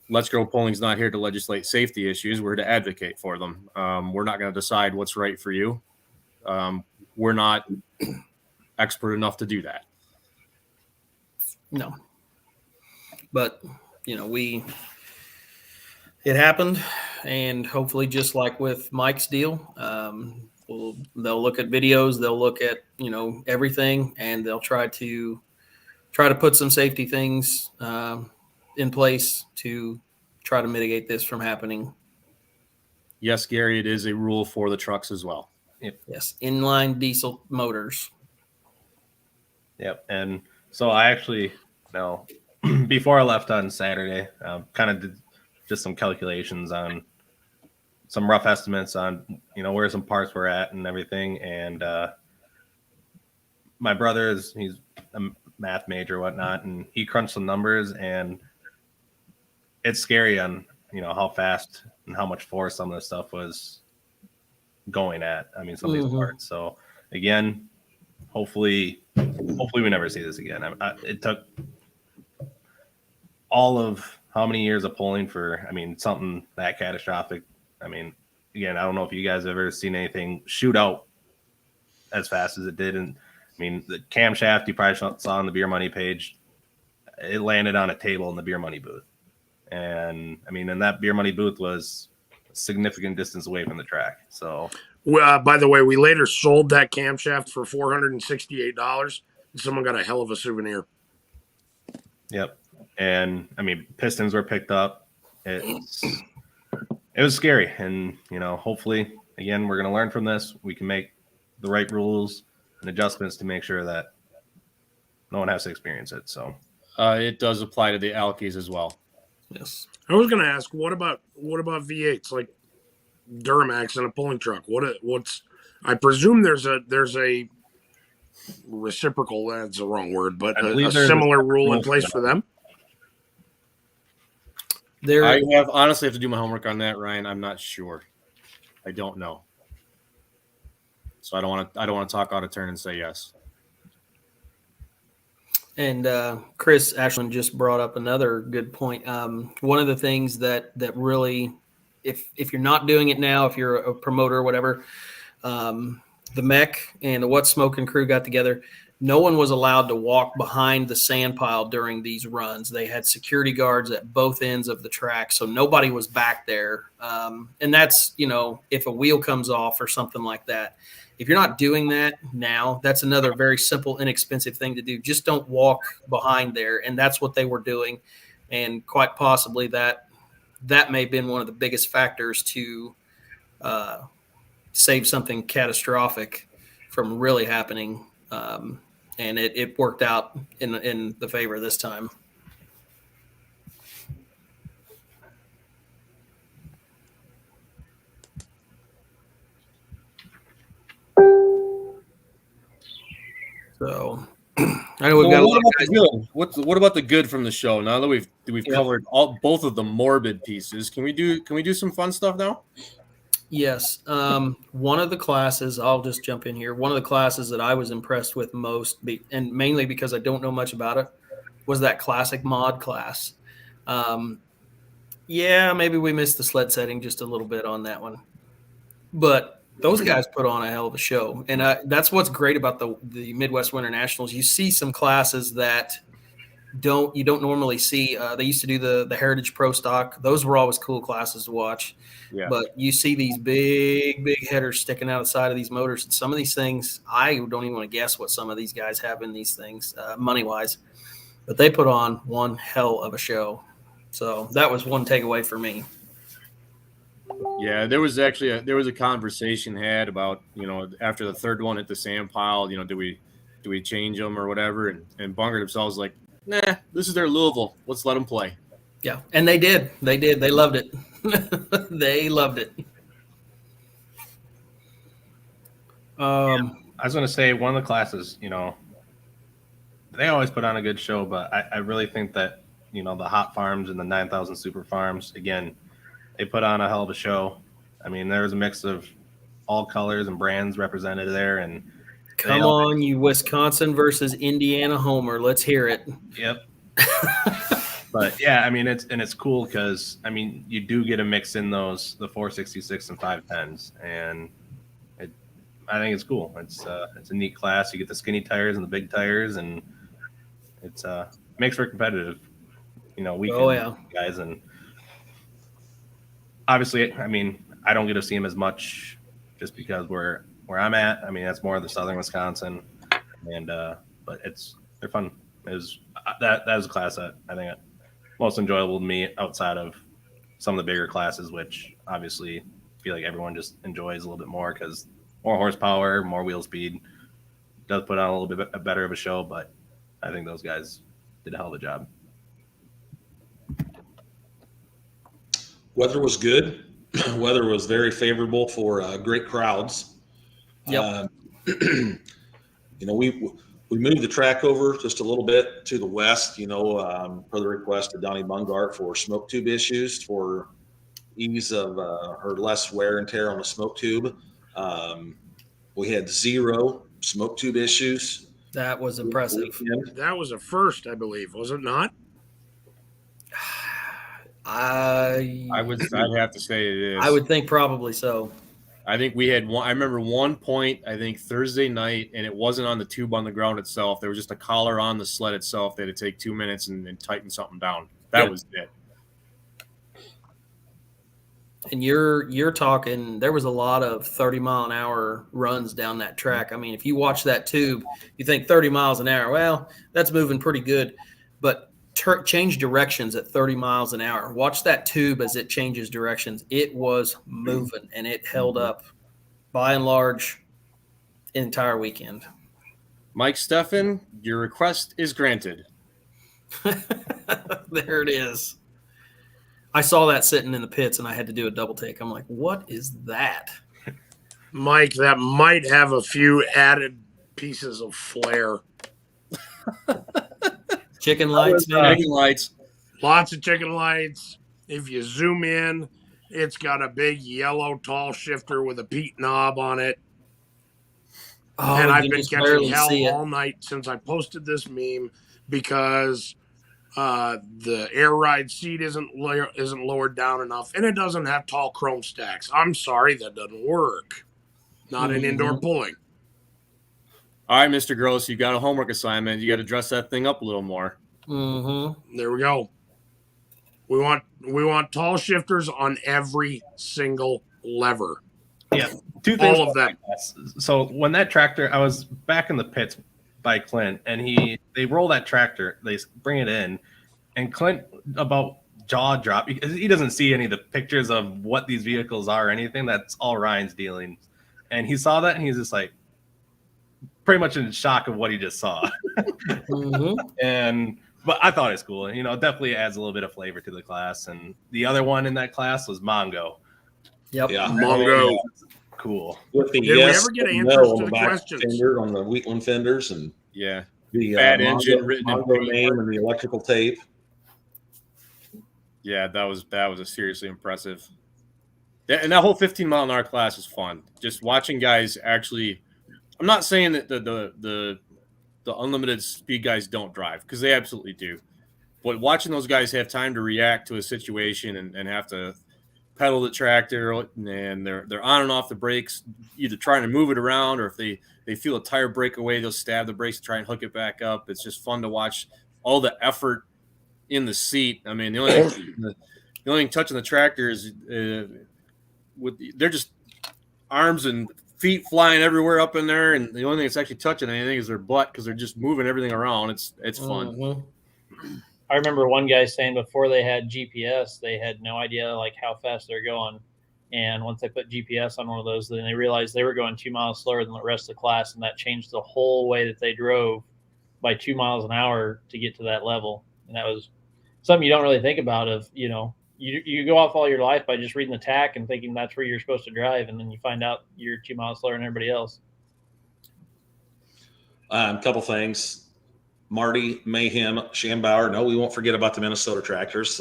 Let's Grow Polling's not here to legislate safety issues. We're to advocate for them. We're not going to decide what's right for you. We're not expert enough to do that. No. But, it happened. and hopefully, just like with Mike's deal, they'll look at videos, they'll look at everything, and they'll try to put some safety things in place to try to mitigate this from happening. Yes, Gary, it is a rule for the trucks as well. Yes, inline diesel motors. Yep. And so I actually, before I left on Saturday, kind of did just some calculations on some rough estimates on, where some parts were at and everything. And my brother he's a math major, whatnot, and he crunched some numbers, and it's scary on, how fast and how much force some of this stuff was going at. I mean, some of these parts. So again, hopefully we never see this again. It took all of how many years of polling for, something that catastrophic. Again, I don't know if you guys have ever seen anything shoot out as fast as it did. And the camshaft you probably saw on the Beer Money page, it landed on a table in the Beer Money booth. And and that Beer Money booth was a significant distance away from the track. So, by the way, we later sold that camshaft for $468. Someone got a hell of a souvenir. Yep. And pistons were picked up. It was scary. And, hopefully, again, we're going to learn from this. We can make the right rules and adjustments to make sure that no one has to experience it. So it does apply to the Alkies as well. Yes. I was going to ask, what about V8s like Duramax and a pulling truck? What's? I presume there's a reciprocal. That's the wrong word, but a similar rule in place for them. I honestly have to do my homework on that, Ryan. I'm not sure. I don't know. So I don't want to talk out of turn and say yes. And Chris Ashland just brought up another good point. One of the things that really, if you're not doing it now, if you're a promoter or whatever, the MEC and the What's Smoking crew got together. No one was allowed to walk behind the sand pile during these runs. They had security guards at both ends of the track, so nobody was back there. And that's, if a wheel comes off or something like that. If you're not doing that now, that's another very simple, inexpensive thing to do. Just don't walk behind there. And that's what they were doing. And quite possibly that may have been one of the biggest factors to save something catastrophic from really happening. And it worked out in the favor this time. So I know we've got a lot of guys. What about the good from the show? Now that we've covered both of the morbid pieces, can we do some fun stuff now? Yes. One of the classes, I'll just jump in here. One of the classes that I was impressed with most, and mainly because I don't know much about it, was that classic mod class. Maybe we missed the sled setting just a little bit on that one, but those guys put on a hell of a show. And that's what's great about the Midwest Winter Nationals. You see some classes that you don't normally see. They used to do the Heritage Pro Stock. Those were always cool classes to watch. Yeah. But you see these big headers sticking out of the side of these motors. And some of these things, I don't even want to guess what some of these guys have in these things, money-wise. But they put on one hell of a show. So that was one takeaway for me. Yeah, there was a conversation had about, after the third one at the sand pile, do we change them or whatever? And Bungert himself was like, nah, this is their Louisville. Let's let them play. Yeah, and they did. They loved it. They loved it. I was going to say one of the classes, they always put on a good show, but I really think that, the Hot Farms and the 9,000 Super Farms, again, they put on a hell of a show. There was a mix of all colors and brands represented there. And come on, you Wisconsin versus Indiana homer. Let's hear it. Yep. But yeah, it's cool because you do get a mix in the 466 and 510s, and I think it's cool. It's a neat class. You get the skinny tires and the big tires, and it's makes for competitive, weekend guys. And obviously, I mean, I don't get to see them as much just because where I'm at. I mean, that's more of the southern Wisconsin, and but they're fun. That is a class that I think most enjoyable to me outside of some of the bigger classes, which obviously feel like everyone just enjoys a little bit more because more horsepower, more wheel speed does put on a little bit better of a show. But I think those guys did a hell of a job. Weather was good. Weather was very favorable for great crowds. Yep. You know, we moved the track over just a little bit to the west, per the request of Donnie Bungart for smoke tube issues for ease of or less wear and tear on the smoke tube. We had 0 smoke tube issues. That was impressive. That was a first, I believe, was it not? I'd have to say it is. I would think probably so. I think we had one. I remember one point, I think Thursday night, and it wasn't on the tube on the ground itself. There was just a collar on the sled itself. They had to take 2 minutes and tighten something down. That was it. And you're talking, there was a lot of 30-mile-an-hour runs down that track. I mean, if you watch that tube, you think 30 miles an hour. Well, that's moving pretty good. But change directions at 30 miles an hour. Watch that tube as it changes directions. It was moving, and it held up, by and large, entire weekend. Mike Steffen, your request is granted. There it is. I saw that sitting in the pits, and I had to do a double take. I'm like, what is that? Mike, that might have a few added pieces of flair. Chicken lights, man. Chicken lights. Lots of chicken lights. If you zoom in, it's got a big yellow tall shifter with a Pete knob on it. Oh, and I've you been just catching barely hell see it. all night since I posted this meme because the air ride seat isn't lowered down enough, and it doesn't have tall chrome stacks. I'm sorry, that doesn't work. Not in indoor pulling. All right, Mr. Gross, you got a homework assignment. You got to dress that thing up a little more. Mm-hmm. There we go. We want tall shifters on every single lever. Yeah, 2 things. All of that. So when that tractor, I was back in the pits by Clint, and they roll that tractor, they bring it in, and Clint about jaw drop because he doesn't see any of the pictures of what these vehicles are or anything. That's all Ryan's dealing, and he saw that and he's just like pretty much in shock of what he just saw. But I thought it's cool, and it definitely adds a little bit of flavor to the class. And the other one in that class was Mongo. Yep. Yeah, Mongo. Cool. With the Did we ever get answers to the questions? Fender, on the Wheatland fenders and Yeah. the Bad engine written in Mongo big name and the electrical tape. Yeah, that was a seriously impressive. And that whole 15-mile-an-hour class is fun. Just watching guys actually. I'm not saying that the unlimited speed guys don't drive, because they absolutely do. But watching those guys have time to react to a situation and have to pedal the tractor, and they're on and off the brakes, either trying to move it around, or if they feel a tire break away, they'll stab the brakes to try and hook it back up. It's just fun to watch all the effort in the seat. I mean, the only thing touching the tractor is they're just arms and feet flying everywhere up in there, and the only thing that's actually touching anything is their butt, because they're just moving everything around. It's fun. Mm-hmm. I remember one guy saying before they had GPS, they had no idea like how fast they're going. And once they put GPS on one of those, then they realized they were going 2 miles slower than the rest of the class. And that changed the whole way that they drove by 2 miles an hour to get to that level. And that was something you don't really think about you go off all your life by just reading the TAC and thinking that's where you're supposed to drive. And then you find out you're 2 miles slower than everybody else. Couple things. Marty Mayhem Schambauer. No, we won't forget about the Minnesota tractors.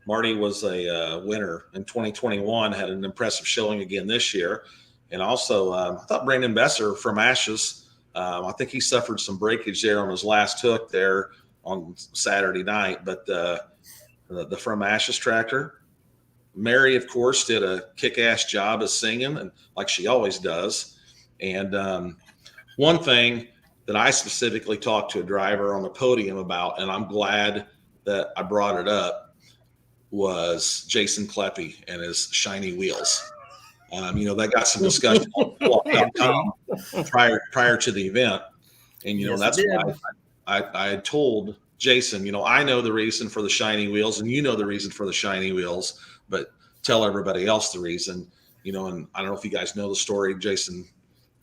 Marty was a winner in 2021, had an impressive showing again this year. And also, I thought Brandon Besser from Ashes, I think he suffered some breakage there on his last hook there on Saturday night. But the From Ashes tractor, Mary, of course, did a kick-ass job of singing, and like she always does. And one thing that I specifically talked to a driver on the podium about, and I'm glad that I brought it up. was Jason Kleppe and his shiny wheels. That got some discussion on Walk.com prior to the event. And, Yes, that's it did. why I had told Jason, I know the reason for the shiny wheels and the reason for the shiny wheels, but tell everybody else the reason, and I don't know if you guys know the story. Jason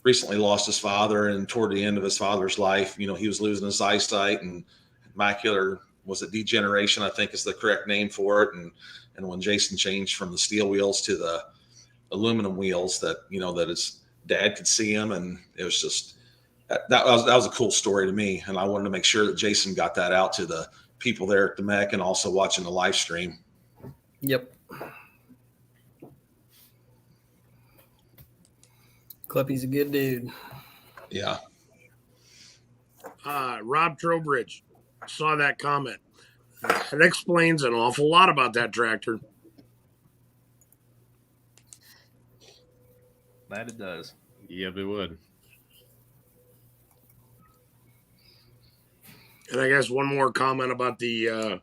recently lost his father, and toward the end of his father's life, he was losing his eyesight and macular, was it degeneration, I think is the correct name for it. And when Jason changed from the steel wheels to the aluminum wheels, that his dad could see him, and it was just that was a cool story to me, and I wanted to make sure that Jason got that out to the people there at the MEC and also watching the live stream. Yep. Kleppe's a good dude. Yeah. Rob Trowbridge saw that comment. That explains an awful lot about that tractor. That it does. Yep, it would. And I guess one more comment about the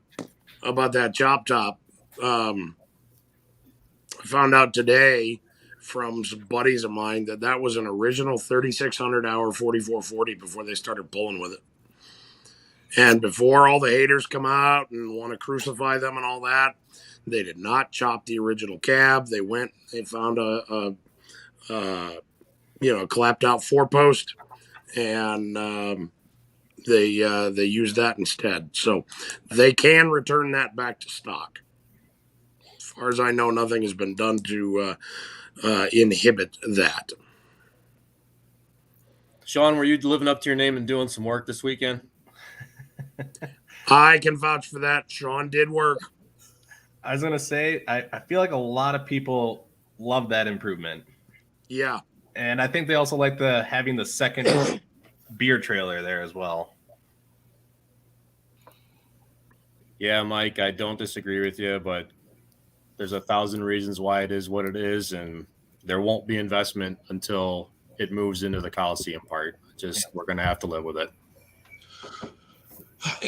about that chop top. I found out today from some buddies of mine that was an original 3600 hour 4440 before they started pulling with it. And before all the haters come out and want to crucify them and all that, they did not chop the original cab. They found a clapped out 4-post, and they used that instead. So they can return that back to stock. As far as I know, nothing has been done to inhibit that. Sean, were you living up to your name and doing some work this weekend? I can vouch for that. Sean did work. I was going to say, I feel like a lot of people love that improvement. Yeah. And I think they also like having the second beer trailer there as well. Yeah, Mike, I don't disagree with you, but there's 1,000 reasons why it is what it is, and there won't be investment until it moves into the Coliseum part. We're going to have to live with it.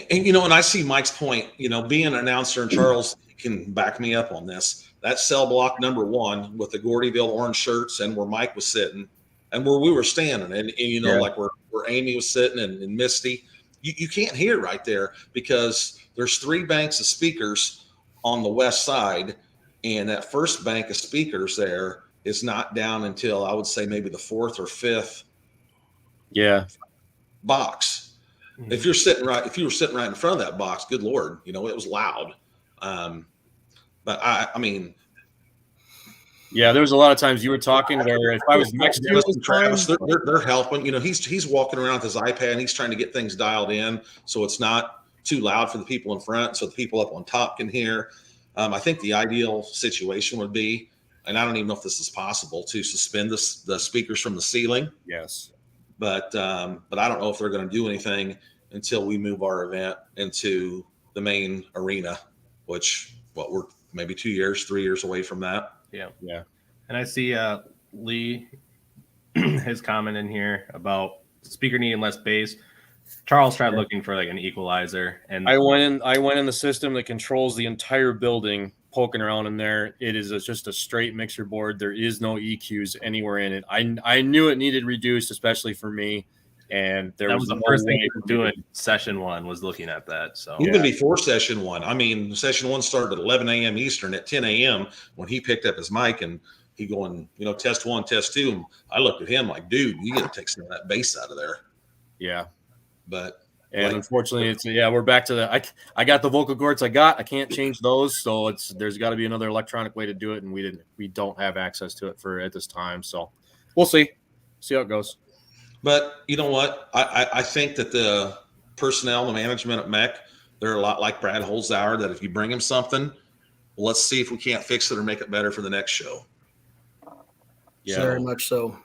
And, and I see Mike's point, being an announcer, and Charles can back me up on this. That cell block number 1 with the Gordyville orange shirts, and where Mike was sitting and where we were standing, and like where Amy was sitting and Misty, you can't hear right there because there's 3 banks of speakers on the west side, and that first bank of speakers there is not down until I would say maybe the 4th or 5th box. Mm-hmm. If you were sitting right in front of that box, good Lord, it was loud. But I mean, yeah, there was a lot of times you were talking where if I was next to you, Travis, they're helping. He's walking around with his iPad and he's trying to get things dialed in so it's not too loud for the people in front, so the people up on top can hear. I think the ideal situation would be, and I don't even know if this is possible, to suspend the speakers from the ceiling. Yes. But I don't know if they're going to do anything until we move our event into the main arena, which we're maybe 2 years, 3 years away from that. Yeah. Yeah. And I see Lee, his comment in here about speaker needing less bass. Charles tried looking for like an equalizer, and I went in the system that controls the entire building, poking around in there. It is just a straight mixer board. There is no EQs anywhere in it. I knew it needed reduced, especially for me. And that was the first thing you were doing. Session 1 was looking at that. So even before session 1, I mean, session 1 started at 11 a.m. Eastern. At 10 a.m. when he picked up his mic and he going, test 1, test 2. And I looked at him like, dude, you got to take some of that bass out of there. Yeah. But unfortunately, we're back to I got the vocal cords I can't change those, so there's got to be another electronic way to do it, and we don't have access to it at this time. So we'll see how it goes. But you know what? I think that the personnel, the management at MEC, they're a lot like Brad Holzhauer, that if you bring him something, let's see if we can't fix it or make it better for the next show. Yeah. Very much so.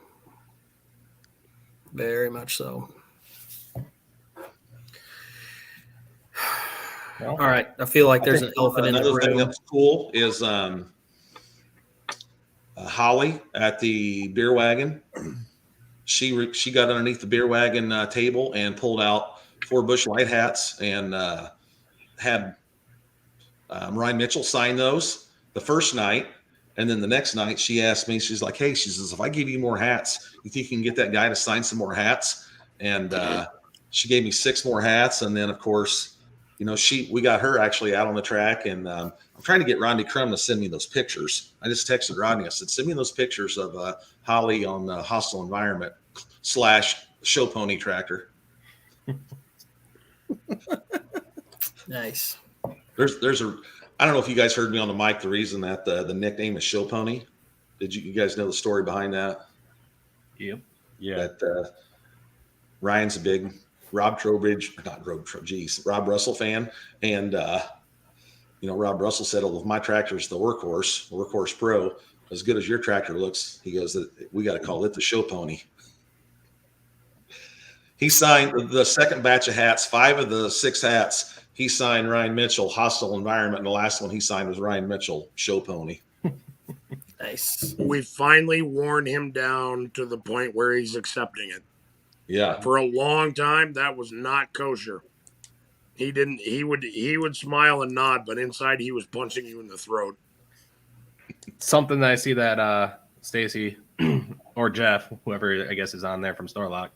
Very much so. Well, all right. I feel like there's an elephant in the room. Another thing that's cool is Holly at the beer wagon. She got underneath the beer wagon table and pulled out 4 Busch Light hats and had Ryan Mitchell signed those the first night. And then the next night she asked me, she's like, hey, she says, if I give you more hats, you think you can get that guy to sign some more hats? And she gave me 6 more hats. And then, of course, we got her actually out on the track. And I'm trying to get Rodney Crum to send me those pictures. I just texted Rodney. I said, send me those pictures of Holly on the Hostile Environment / Show Pony Tractor. Nice. There's I don't know if you guys heard me on the mic. The reason that the nickname is Show Pony. Did you guys know the story behind that? Yep. Yeah. That Ryan's a big Rob Russell fan. And, Rob Russell said, well, if my tractor is the Workhorse Pro, as good as your tractor looks, he goes, we got to call it the Show Pony. He signed the second batch of hats, 5 of the 6 hats. He signed Ryan Mitchell, Hostile Environment, and the last one he signed was Ryan Mitchell, Show Pony. Nice. We finally worn him down to the point where he's accepting it. Yeah. For a long time, that was not kosher. He would smile and nod, but inside he was punching you in the throat. Something that I see that Stacy or Jeff, whoever I guess is on there from Storlock,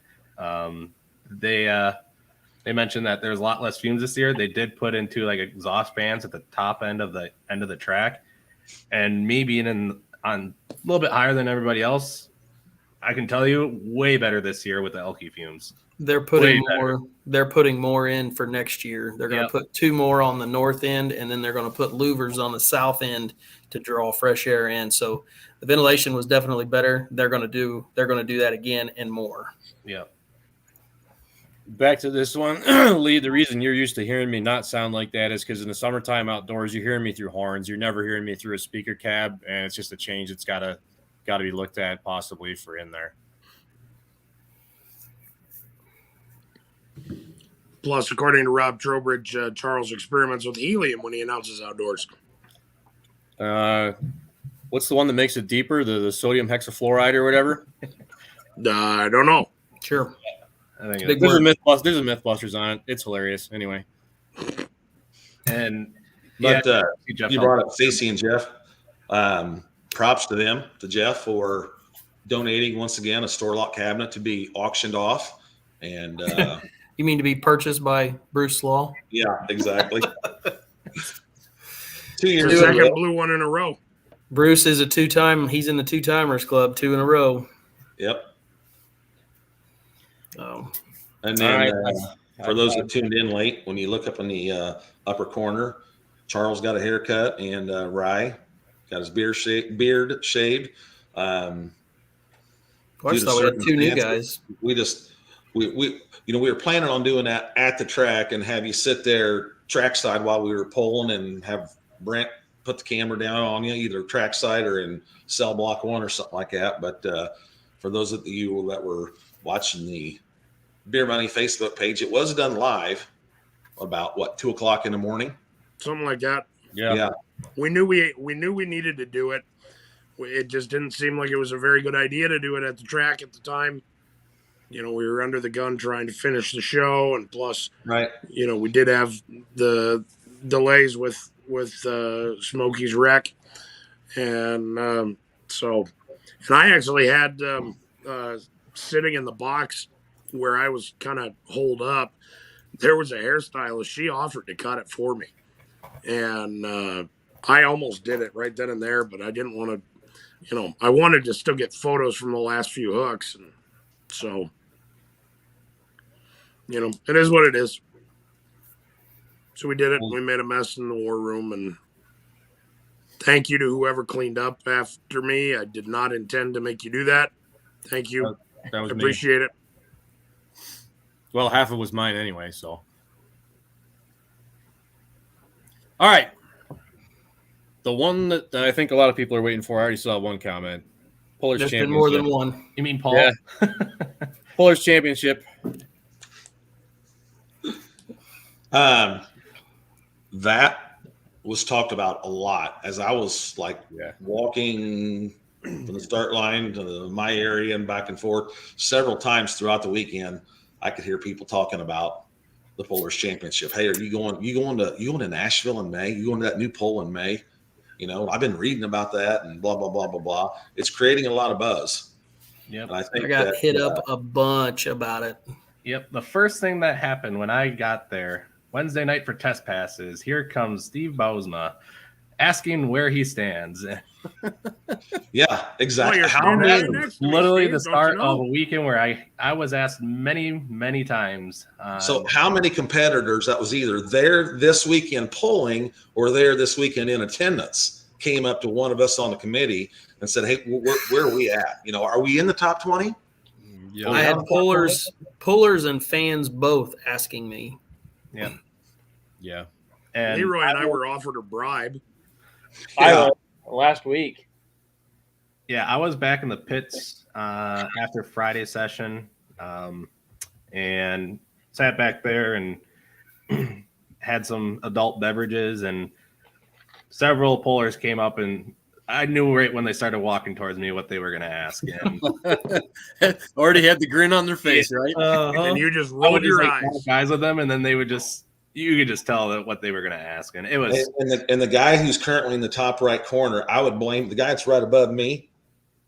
they mentioned that there's a lot less fumes this year. They did put into like exhaust fans at the top end of the track, and me being on a little bit higher than everybody else, I can tell you way better this year with the Elky fumes. They're putting more. They're putting more in for next year. They're going to put 2 more on the north end, and then they're going to put louvers on the south end to draw fresh air in. So the ventilation was definitely better. They're going to do that again and more. Yeah. Back to this one, Lee, the reason you're used to hearing me not sound like that is because in the summertime outdoors, you're hearing me through horns. You're never hearing me through a speaker cab, and it's just a change that's got to be looked at possibly for in there. Plus, according to Rob Trowbridge, Charles experiments with helium when he announces outdoors. What's the one that makes it deeper? The sodium hexafluoride or whatever? I don't know. Sure. I think Big There's word. a Mythbusters on it. It's hilarious. Anyway. and But Jeff you brought up Stacy and Jeff. Props to them, to Jeff, for donating once again a Storlock cabinet to be auctioned off. And You mean to be purchased by Bruce Law? yeah, exactly. 2 The years in a second row. blue one in a row. Bruce is a 2-time. He's in the 2-timers club, 2 in a row. Yep. Oh, And then All right. for those that tuned in late, when you look up in the upper corner, Charles got a haircut and Rye got his beard shaved. I Due just to thought we had 2 new circumstances, guys. we were planning on doing that at the track and have you sit there trackside while we were pulling and have Brent put the camera down on you, either trackside or in cell block 1 or something like that. But for those of you that were watching the Beer Money Facebook page, it was done live about 2:00 in the morning. Something like that. Yeah. We knew we needed to do it. It just didn't seem like it was a very good idea to do it at the track at the time. We were under the gun trying to finish the show, and plus, Right. we did have the delays with Smokey's wreck, and and I actually had sitting in the box where I was kind of holed up. There was a hairstylist. She offered to cut it for me, and I almost did it right then and there, but I didn't want to. I wanted to still get photos from the last few hooks, and so. It is what it is. So we did it. We made a mess in the war room, and thank you to whoever cleaned up after me. I did not intend to make you do that. Thank you. That was me. Appreciate it. Well, half of it was mine anyway, so. All right. The one that I think a lot of people are waiting for, I already saw one comment. Pullers There's been Championship. more than one. You mean Paul? Yeah. Pullers Championship. That was talked about a lot as I was walking from the start line to my area and back and forth several times throughout the weekend. I could hear people talking about the Pullers Championship. Hey, are you going to Nashville in May? You going to that new poll in May? You know, I've been reading about that and blah, blah, blah, blah, blah. It's creating a lot of buzz. Yep. And I think I got that, hit up a bunch about it. Yep. The first thing that happened when I got there Wednesday night for test passes, here comes Steve Bousma asking where he stands. yeah, exactly. Well, you're How standing many? right next to me, Literally Steve, the don't you start know? of a weekend where I was asked many times. So how many competitors that was either there this weekend polling or there this weekend in attendance came up to one of us on the committee and said, hey, where are we at? You know, are we in the top 20? Yeah. I had pullers and fans both asking me. Yeah. Yeah. And Leroy and I were offered a bribe. I Yeah. was last week. yeah, I was back in the pits after Friday session and sat back there and had some adult beverages, and several pullers came up, and I knew right when they started walking towards me what they were going to ask. And Already had the grin on their face, right? And you just I would rolled just your like eyes. guys with them, and then they would just, you could just tell that what they were going to ask. And it was, And the guy who's currently in the top right corner, I would blame the guy that's right above me.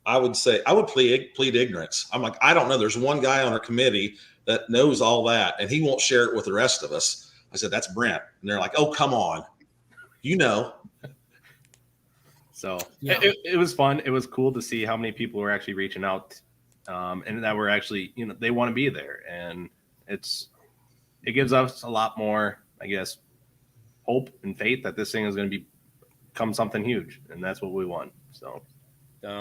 I would plead ignorance. I'm like, I don't know. There's one guy on our committee that knows all that, and he won't share it with the rest of us. I said, that's Brent. And they're like, oh, come on. You know. so Yeah. it was fun. It was cool to see how many people were actually reaching out and that were actually, you know, they want to be there. And it gives us a lot more, I guess, hope and faith that this thing is going to become something huge. And that's what we want. So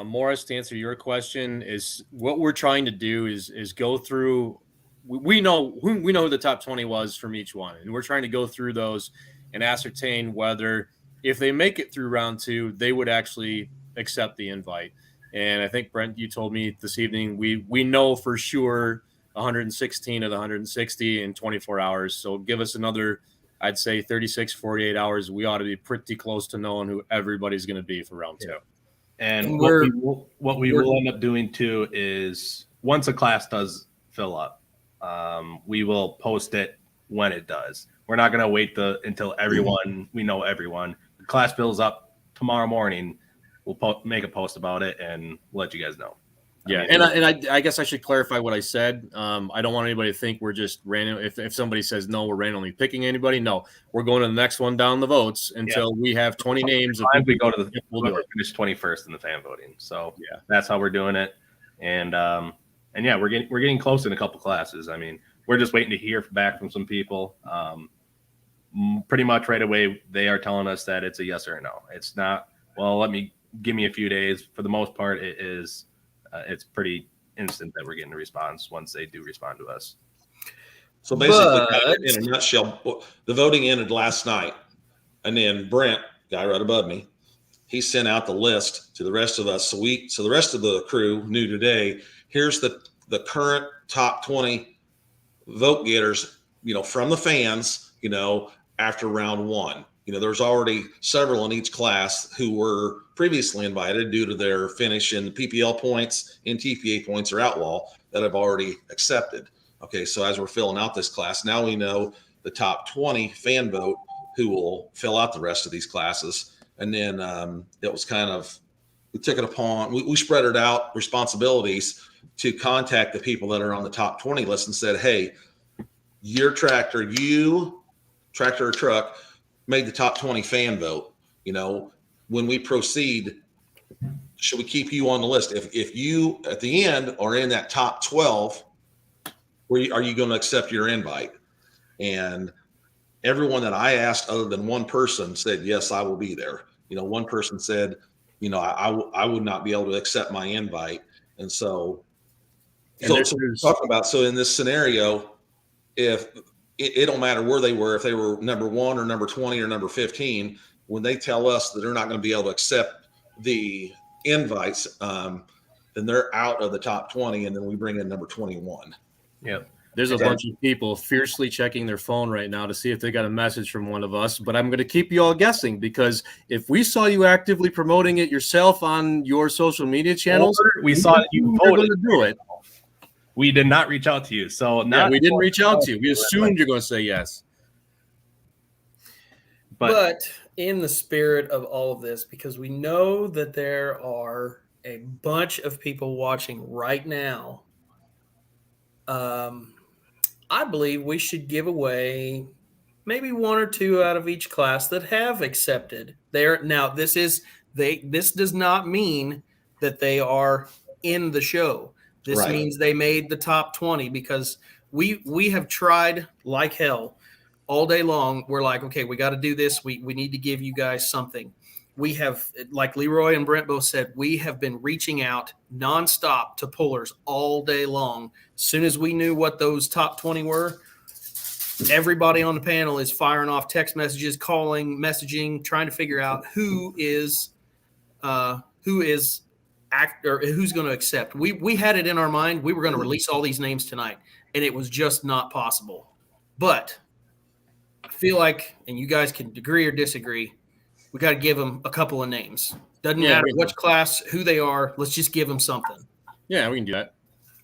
Morris, to answer your question, is what we're trying to do is go through. We know who the top 20 was from each one, and we're trying to go through those and ascertain whether, if they make it through round 2, they would actually accept the invite. And I think, Brent, you told me this evening we know for sure 116 of the 160 in 24 hours. So give us another, I'd say 36, 48 hours. We ought to be pretty close to knowing who everybody's going to be for round 2. And We're- what we will end up doing too is once a class does fill up, we will post it when it does. We're not going to wait until everyone, we know everyone. The class fills up tomorrow morning. We'll make a post about it and let you guys know. Yeah, I mean, and I guess I should clarify what I said. I don't want anybody to think we're just random. If somebody says no, we're randomly picking anybody. No, we're going to the next one down the votes until we have 20 names. Of we go to the We'll do we'll it. finish 21st in the fan voting. So Yeah. that's how we're doing it. And yeah, we're getting close in a couple classes. I mean, we're just waiting to hear back from some people. Pretty much right away, they are telling us that it's a yes or a no. It's not, well, give me a few days. For the most part, it is. It's pretty instant that we're getting a response once they do respond to us. So basically, But- in a nutshell, the voting ended last night. And then Brent, guy right above me, he sent out the list to the rest of us. So the rest of the crew knew today, here's the current top 20 vote getters, you know, from the fans, you know, after round 1. You know, there's already several in each class who were previously invited due to their finish in the PPL points, in TPA points, or outlaw that have already accepted. Okay, so as we're filling out this class, now we know the top 20 fan vote who will fill out the rest of these classes. And then it was kind of, we took it upon, we spread it out responsibilities to contact the people that are on the top 20 list and said, hey, your tractor, tractor or truck, made the top 20 fan vote. You know, when we proceed, should we keep you on the list? If you at the end are in that top 12, are you going to accept your invite? And everyone that I asked, other than one person, said yes, I will be there. You know, one person said, you know, I would not be able to accept my invite. And so talking about, so in this scenario, if it don't matter where they were, if they were number 1 or number 20 or number 15, when they tell us that they're not going to be able to accept the invites, then they're out of the top 20, and then we bring in number 21. Yep. There's a bunch of people fiercely checking their phone right now to see if they got a message from one of us, but I'm going to keep you all guessing, because if we saw you actively promoting it yourself on your social media channels, We saw that you we're going voted. to do it. We did not reach out to you. So Yeah, not we didn't reach out to you. We assumed you're going to say yes. But in the spirit of all of this, because we know that there are a bunch of people watching right now, I believe we should give away maybe one or two out of each class that have accepted. Now this does not mean that they are in the show. This Right. means they made the top 20 because we have tried like hell all day long. We're like, okay, we got to do this. We need to give you guys something. We have, like Leroy and Brent both said, we have been reaching out nonstop to pullers all day long. As soon as we knew what those top 20 were, everybody on the panel is firing off text messages, calling, messaging, trying to figure out who's going to accept. We had it in our mind. We were going to release all these names tonight, and it was just not possible. But I feel like, and you guys can agree or disagree, we got to give them a couple of names. Doesn't matter which class, who they are. Let's just give them something. Yeah, we can do that.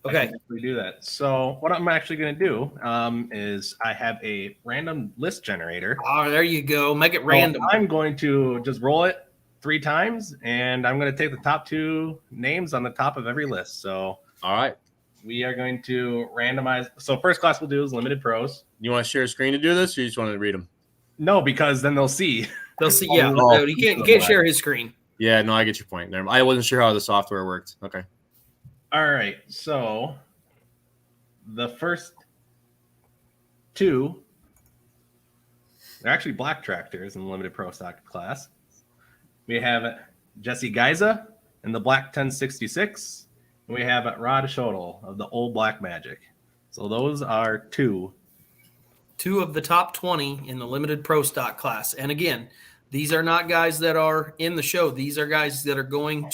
Okay. We do that. So what I'm actually going to do is I have a random list generator. Oh, there you go. Make it random. So I'm going to just roll it 3 times, and I'm going to take the top 2 names on the top of every list. So All right. we are going to randomize. So first class we'll do is limited pros. You want to share a screen to do this, or you just want to read them? No, because then they'll see. They'll see. Yeah, Oh. you can't share his screen. Yeah, no, I get your point. I wasn't sure how the software worked. Okay. All right. So the first 2, they're actually black tractors in the limited pro stock class. We have Jesse Geiza in the black 1066. And we have Rod Schodel of the old Black Magic. So those are 2. 2 of the top 20 in the limited pro stock class. And again, these are not guys that are in the show. These are guys that are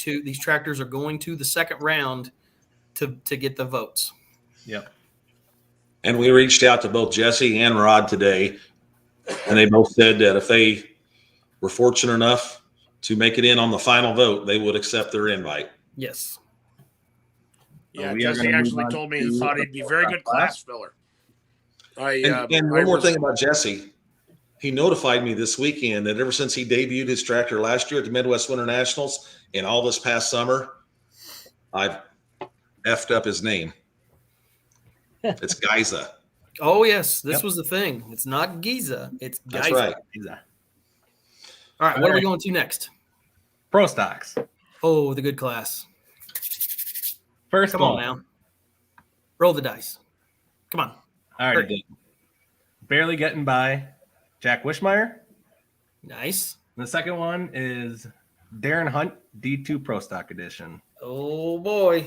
these tractors are going to the second round to get the votes. Yep. And we reached out to both Jesse and Rod today, and they both said that if they were fortunate enough to make it in on the final vote, they would accept their invite. Yes. Yeah, we are Jesse gonna move actually on told me to he thought he'd be a very good class filler. And one more thing about Jesse. He notified me this weekend that ever since he debuted his tractor last year at the Midwest Winter Nationals and all this past summer, I've effed up his name. It's Geiza. Oh, yes. This was the thing. It's not Giza. It's That's Geiza. right. All right. What are we going to next? Pro stocks. Oh, the good class. First Come one. on now. Roll the dice. Come on. All right. Hurry. Barely getting by Jack Wishmeyer. Nice. And the second one is Darren Hunt D2 Pro Stock Edition. Oh boy.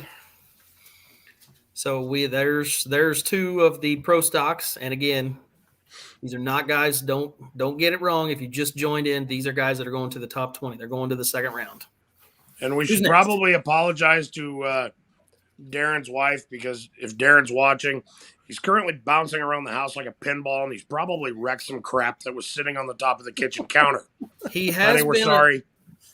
So there's 2 of the pro stocks, and again, these are not guys. Don't get it wrong. If you just joined in, these are guys that are going to the top 20. They're going to the second round. And we Who's should next? probably apologize to Darren's wife, because if Darren's watching, he's currently bouncing around the house like a pinball, and he's probably wrecked some crap that was sitting on the top of the kitchen counter. He has Honey, we're been sorry.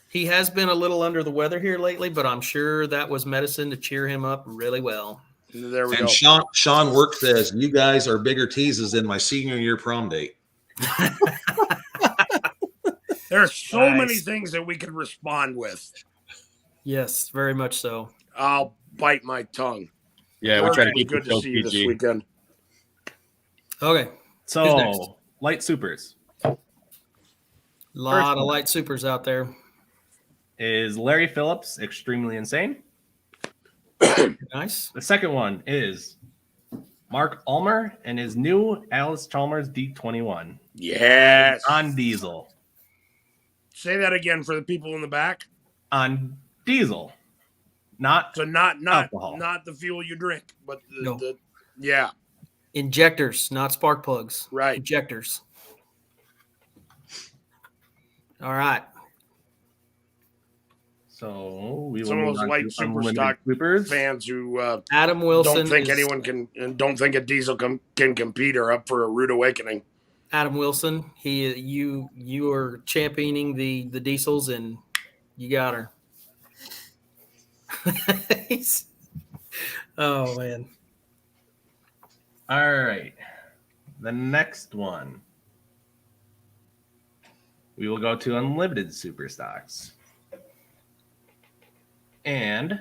He has been a little under the weather here lately, but I'm sure that was medicine to cheer him up really well. There we And go. Sean Work says, you guys are bigger teases than my senior year prom date. There are so Nice. many things that we could respond with. Yes, very much so. I'll bite my tongue. Yeah, we Work, try to it was keep good it to so see you this PG. weekend. Okay. Who's So next? light supers Lot of one. light supers out there. is Larry Phillips, Extremely Insane. Nice. The second one is Mark Ulmer and his new Alice Chalmers D21 Yes. on diesel. Say that again for the people in the back. On diesel. Not So not Alcohol. not the fuel you drink, but No. the yeah, Injectors, not spark plugs. right. Injectors. All right. so we will Some of move those on light to super unlimited stock supers. Fans who Adam Wilson. don't think is- anyone can and don't think a diesel can compete are up for a rude awakening. Adam Wilson. You are championing the diesels, and you got her. Oh man. All right. The next one. We will go to Unlimited Super Stocks. And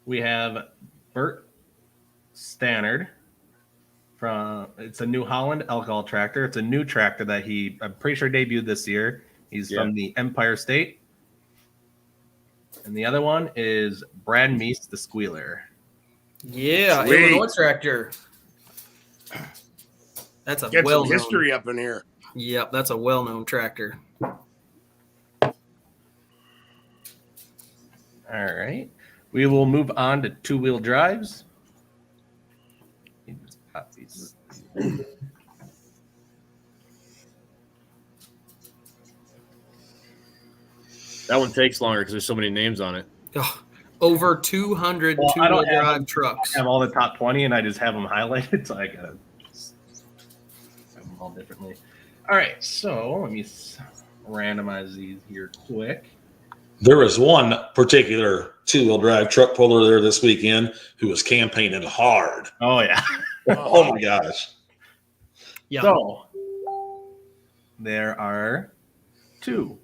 we have Bert Stannard it's a New Holland alcohol tractor. It's a new tractor that I'm pretty sure debuted this year. He's from the Empire State. And the other one is Brad Meese, the Squealer. Yeah, Sweet. Illinois tractor. That's a Get some well-known history up in here. Yep, that's a well-known tractor. All right. We will move on to two-wheel drives. Let me just pop these. That one takes longer because there's so many names on it. Ugh, over 200 Well, I two-wheel don't have drive them. trucks. I have all the top 20 and I just have them highlighted, so I gotta have them all differently. All right, so let me randomize these here quick. There was one particular two-wheel drive truck puller there this weekend who was campaigning hard. Oh yeah. Oh my gosh. Yeah. So there are two.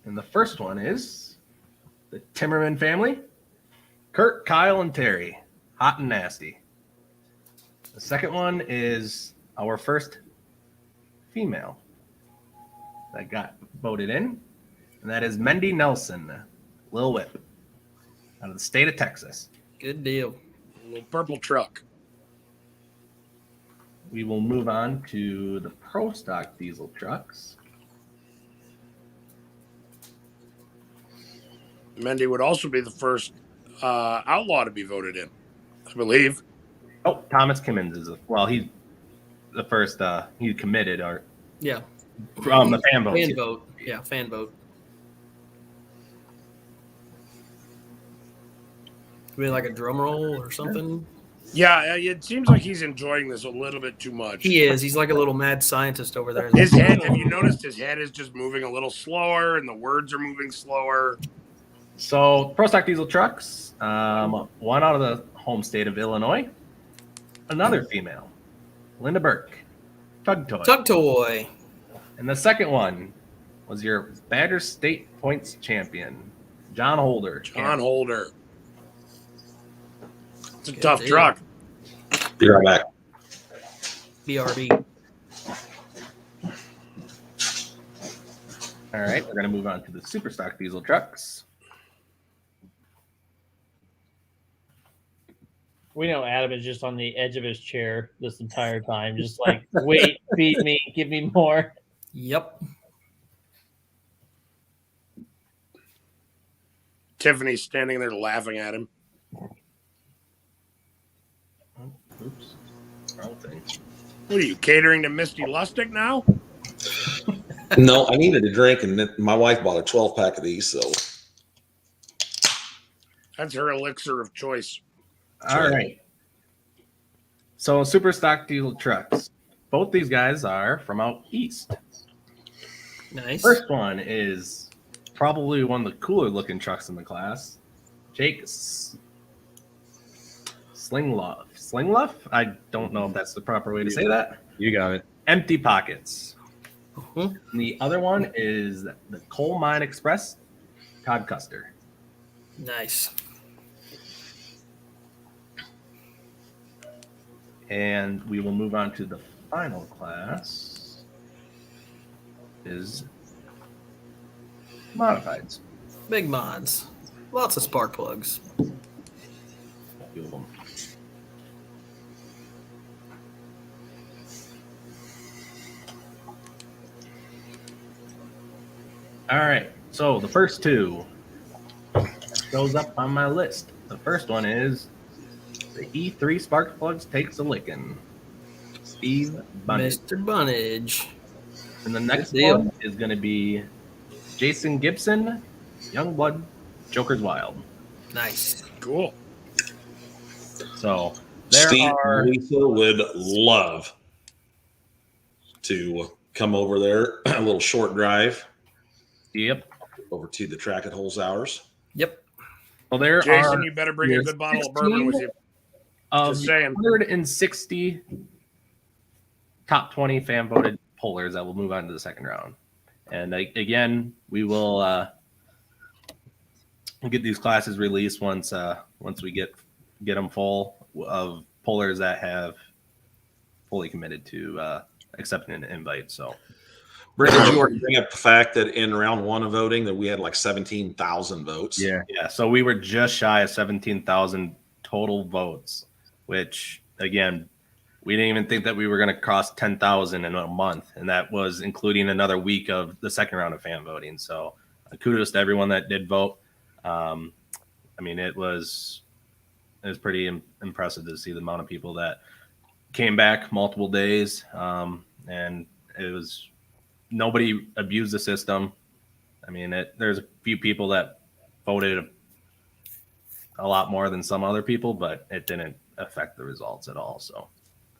And the first one is the Timmerman family. Kurt, Kyle, and Terry. Hot and nasty. The second one is our first female that got voted in. And that is Mendy Nelson, Lil Whip, out of the state of Texas. Good deal. A little purple truck. We will move on to the Pro Stock diesel trucks. Mendy would also be the first outlaw to be voted in, I believe. Oh, Thomas Kimmins is he's the first. He committed or Yeah. from the fan vote. Fan vote. Yeah, fan vote. Maybe like a drum roll or something. Yeah, it seems like he's enjoying this a little bit too much. He is. He's like a little mad scientist over there. His head, have you noticed his head is just moving a little slower and the words are moving slower? So Pro Stock diesel trucks, one out of the home state of Illinois, another female, Linda Burke, Tug Toy. Tug Toy. And the second one was your Badger State Points champion, John Holder. John Holder. It's a Good tough deal. truck. Be right back. BRB. All right, we're going to move on to the Super Stock diesel trucks. We know Adam is just on the edge of his chair this entire time, just like, wait, feed me, give me more. Yep. Tiffany's standing there laughing at him. Oops, wrong thing. What are you, catering to Misty Lustig now? No, I needed a drink, and my wife bought a 12-pack of these. So That's her elixir of choice. All right. So Super Stock diesel trucks. Both these guys are from out east. Nice. First one is probably one of the cooler looking trucks in the class. Jake Slingluff. Slingluff? I don't know if that's the proper way to say that. You got it. Empty Pockets. Mhm. And the other one is the Coal Mine Express, Todd Custer. Nice. And we will move on to the final class is modifieds. Big mods. Lots of spark plugs. A few of them. All right. So the first two shows up on my list. The first one is the E3 spark plugs takes a licking. Steve Bunnett. Mr. Bunnage. And the next Good deal. one is going to be Jason Gibson, Youngblood, Joker's Wild. Nice. Cool. So there Steve are. and Lisa would love to come over there. A little short drive Yep. over to the Track at Holes Hours. Yep. Well, there Jason, are. you better bring a your good bottle of bourbon with you. Of Just saying. 160 top 20 fan voted pullers that will move on to the second round. And again, we will get these classes released once we get them full of pullers that have fully committed to accepting an invite. So, Brent, did you already bring up the fact that in round one of voting that we had like 17,000 votes? yeah. So we were just shy of 17,000 total votes, which again, we didn't even think that we were going to cross 10,000 in a month, and that was including another week of the second round of fan voting. So, kudos to everyone that did vote. I mean, it was pretty impressive to see the amount of people that came back multiple days, and it was nobody abused the system. I mean, there's a few people that voted a lot more than some other people, but it didn't affect the results at all. So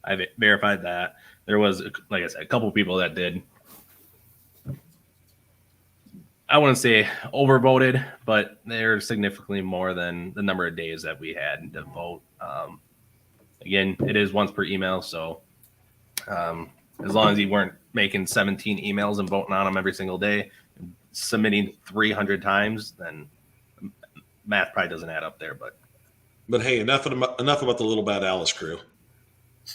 I verified that. There was, like I said, a couple of people that did. I wouldn't say overvoted, but they're significantly more than the number of days that we had to vote. Again, it is once per email, so as long as you weren't making 17 emails and voting on them every single day, submitting 300 times, then math probably doesn't add up there. But hey, enough about the Little Bad Alice crew.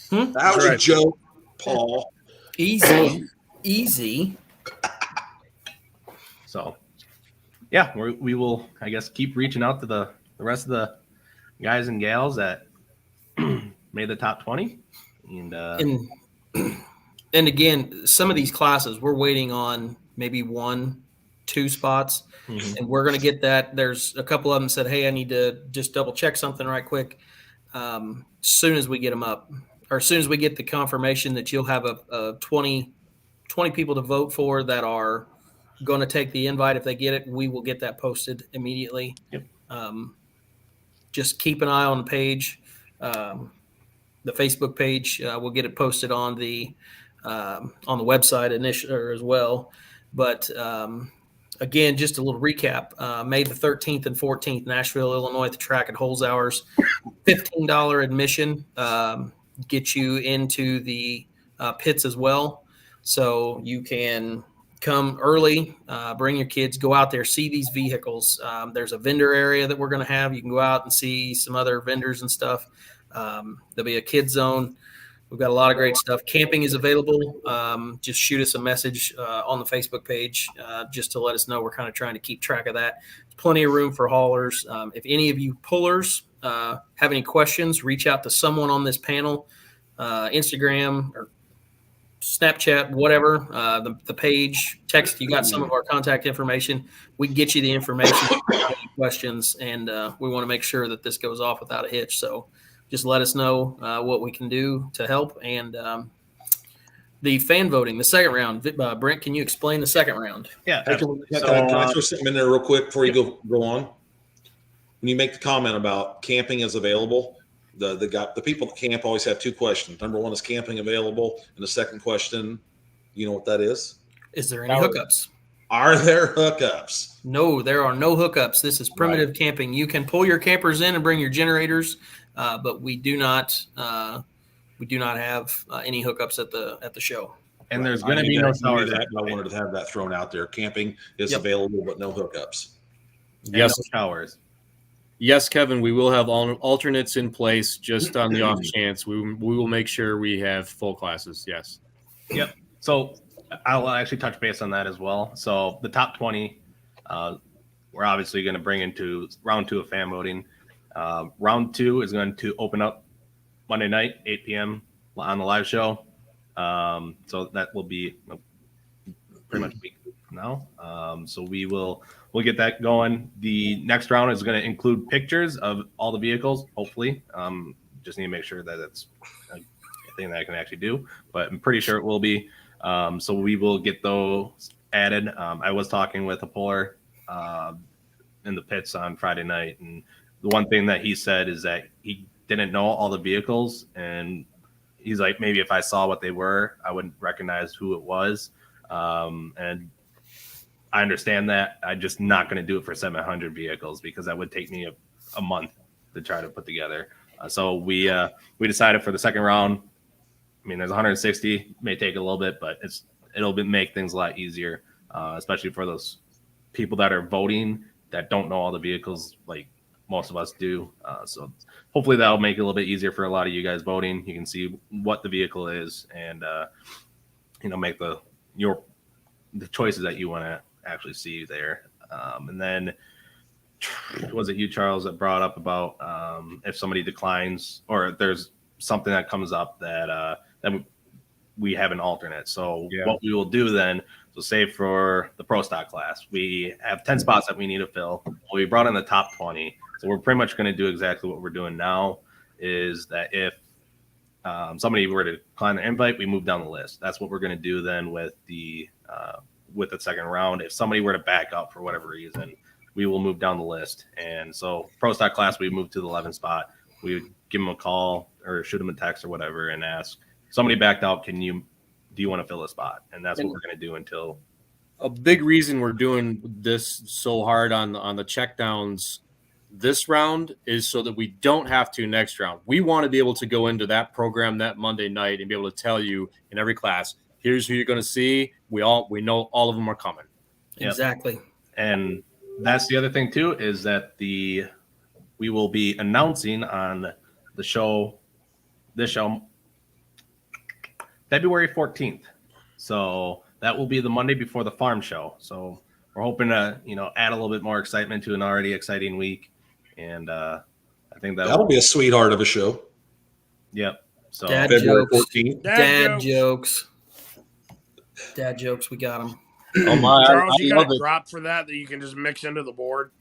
Hmm? That was Right. a joke, Paul. Easy. So, yeah, we will, I guess, keep reaching out to the rest of the guys and gals that made the top 20. And And again, some of these classes we're waiting on maybe 1-2 spots, and we're going to get that. There's a couple of them said, "Hey, I need to just double check something right quick." As soon as we get them up, or as soon as we get the confirmation that you'll have a 20 people to vote for that are going to take the invite, if they get it, we will get that posted immediately. Yep. Just keep an eye on the page, the Facebook page. We'll get it posted on the website initially as well. But again, just a little recap: May the 13th and 14th, Nashville, Illinois, at the track at Holes Hours. $15 admission gets you into the pits as well, so you can come early, bring your kids, go out there, see these vehicles. There's a vendor area that we're going to have. You can go out and see some other vendors and stuff. There'll be a kid zone. We've got a lot of great stuff. Camping is available. Just shoot us a message on the Facebook page just to let us know. We're kind of trying to keep track of that. There's plenty of room for haulers. If any of you pullers have any questions, reach out to someone on this panel, Instagram or Snapchat, whatever, the page, text. You got some of our contact information. We can get you the information, questions, and we want to make sure that this goes off without a hitch. So just let us know what we can do to help. And the fan voting, the second round. Brent, can you explain the second round? yeah, Hey, can I throw something in there real quick before you go on? When you make the comment about camping is available, the people that camp always have two questions. Number one is camping available, and the second question, you know what that is? Is there any hookups? Are there hookups? No, there are no hookups. This is primitive camping. You can pull your campers in and bring your generators, but we do not have any hookups at the show. and there's I going to knew be no that- I knew showers. that, but I wanted to have that thrown out there. Camping is Yep. available, but no hookups. Yes, No showers. yes, Kevin. We will have alternates in place just on the off chance. We will make sure we have full classes. Yes. So I'll actually touch base on that as well. So the top 20, we're obviously going to bring into round 2 of fan voting. Round 2 is going to open up Monday night, 8 p.m. on the live show. So that will be pretty much a week from now. So we'll get that going. The next round is going to include pictures of all the vehicles, hopefully. Just need to make sure that it's a thing that I can actually do, but I'm pretty sure it will be. So we will get those added. I was talking with a puller in the pits on Friday night, and the one thing that he said is that he didn't know all the vehicles, and he's like, maybe if I saw what they were, I wouldn't recognize who it was. And I understand that. I'm just not going to do it for 700 vehicles because that would take me a month to try to put together. So we decided for the second round. I mean, there's 160. May take a little bit, but it'll make things a lot easier, especially for those people that are voting that don't know all the vehicles like most of us do. So hopefully that'll make it a little bit easier for a lot of you guys voting. You can see what the vehicle is and make the choices that you want to actually see there. And then was it you, Charles, that brought up about if somebody declines or if there's something that comes up that we have an alternate. So what we will do then, so say for the Pro Stock class, we have 10 spots that we need to fill. We brought in the top 20. So we're pretty much going to do exactly what we're doing now, is that if somebody were to decline the invite, we move down the list. That's what we're going to do then with the second round. If somebody were to back up for whatever reason, we will move down the list. And so Pro Stock class, we move to the 11th spot. We would give them a call or shoot them a text or whatever and ask, somebody backed out, do you want to fill a spot? And that's what we're going to do until. A big reason we're doing this so hard on the checkdowns this round is so that we don't have to next round. We want to be able to go into that program that Monday night and be able to tell you in every class, here's who you're going to see. We know all of them are coming. Exactly. And that's the other thing too, is that we will be announcing on this show February 14th. So that will be the Monday before the farm show. So we're hoping to, add a little bit more excitement to an already exciting week. And I think that'll be a sweetheart of a show. Yep. So Dad February jokes. 14th. Dad jokes. Dad jokes. We got them. Oh my! Charles, I you love got a it. drop for that you can just mix into the board.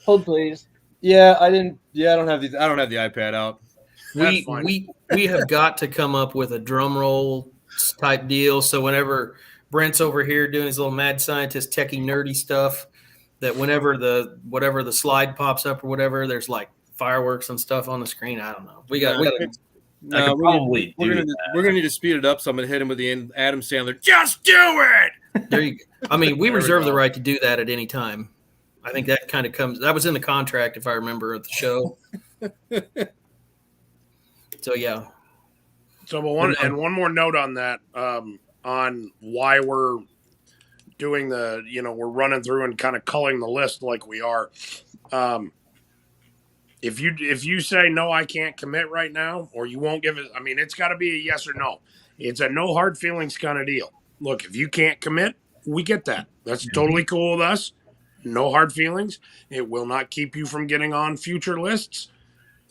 Hold please. Yeah, I didn't. Yeah, I don't have the iPad out. That's We fine. we have got to come up with a drum roll type deal. So whenever Brent's over here doing his little mad scientist techie nerdy stuff, that whenever the slide pops up or whatever, there's like fireworks and stuff on the screen. I don't know. We got I could probably we're do gonna need to speed it up. So I'm gonna hit him with the Adam Sandler. Just do it. there. You, I mean, we There we reserve the go. right to do that at any time. I think that kind of comes. That was in the contract, if I remember, at the show. So yeah. So, but one more note on that, on why we're doing we're running through and kind of culling the list like we are. If you say no, I can't commit right now, or you won't give it. I mean, it's got to be a yes or no. It's a no hard feelings kind of deal. Look, if you can't commit, we get that. That's totally cool with us. No hard feelings. It will not keep you from getting on future lists,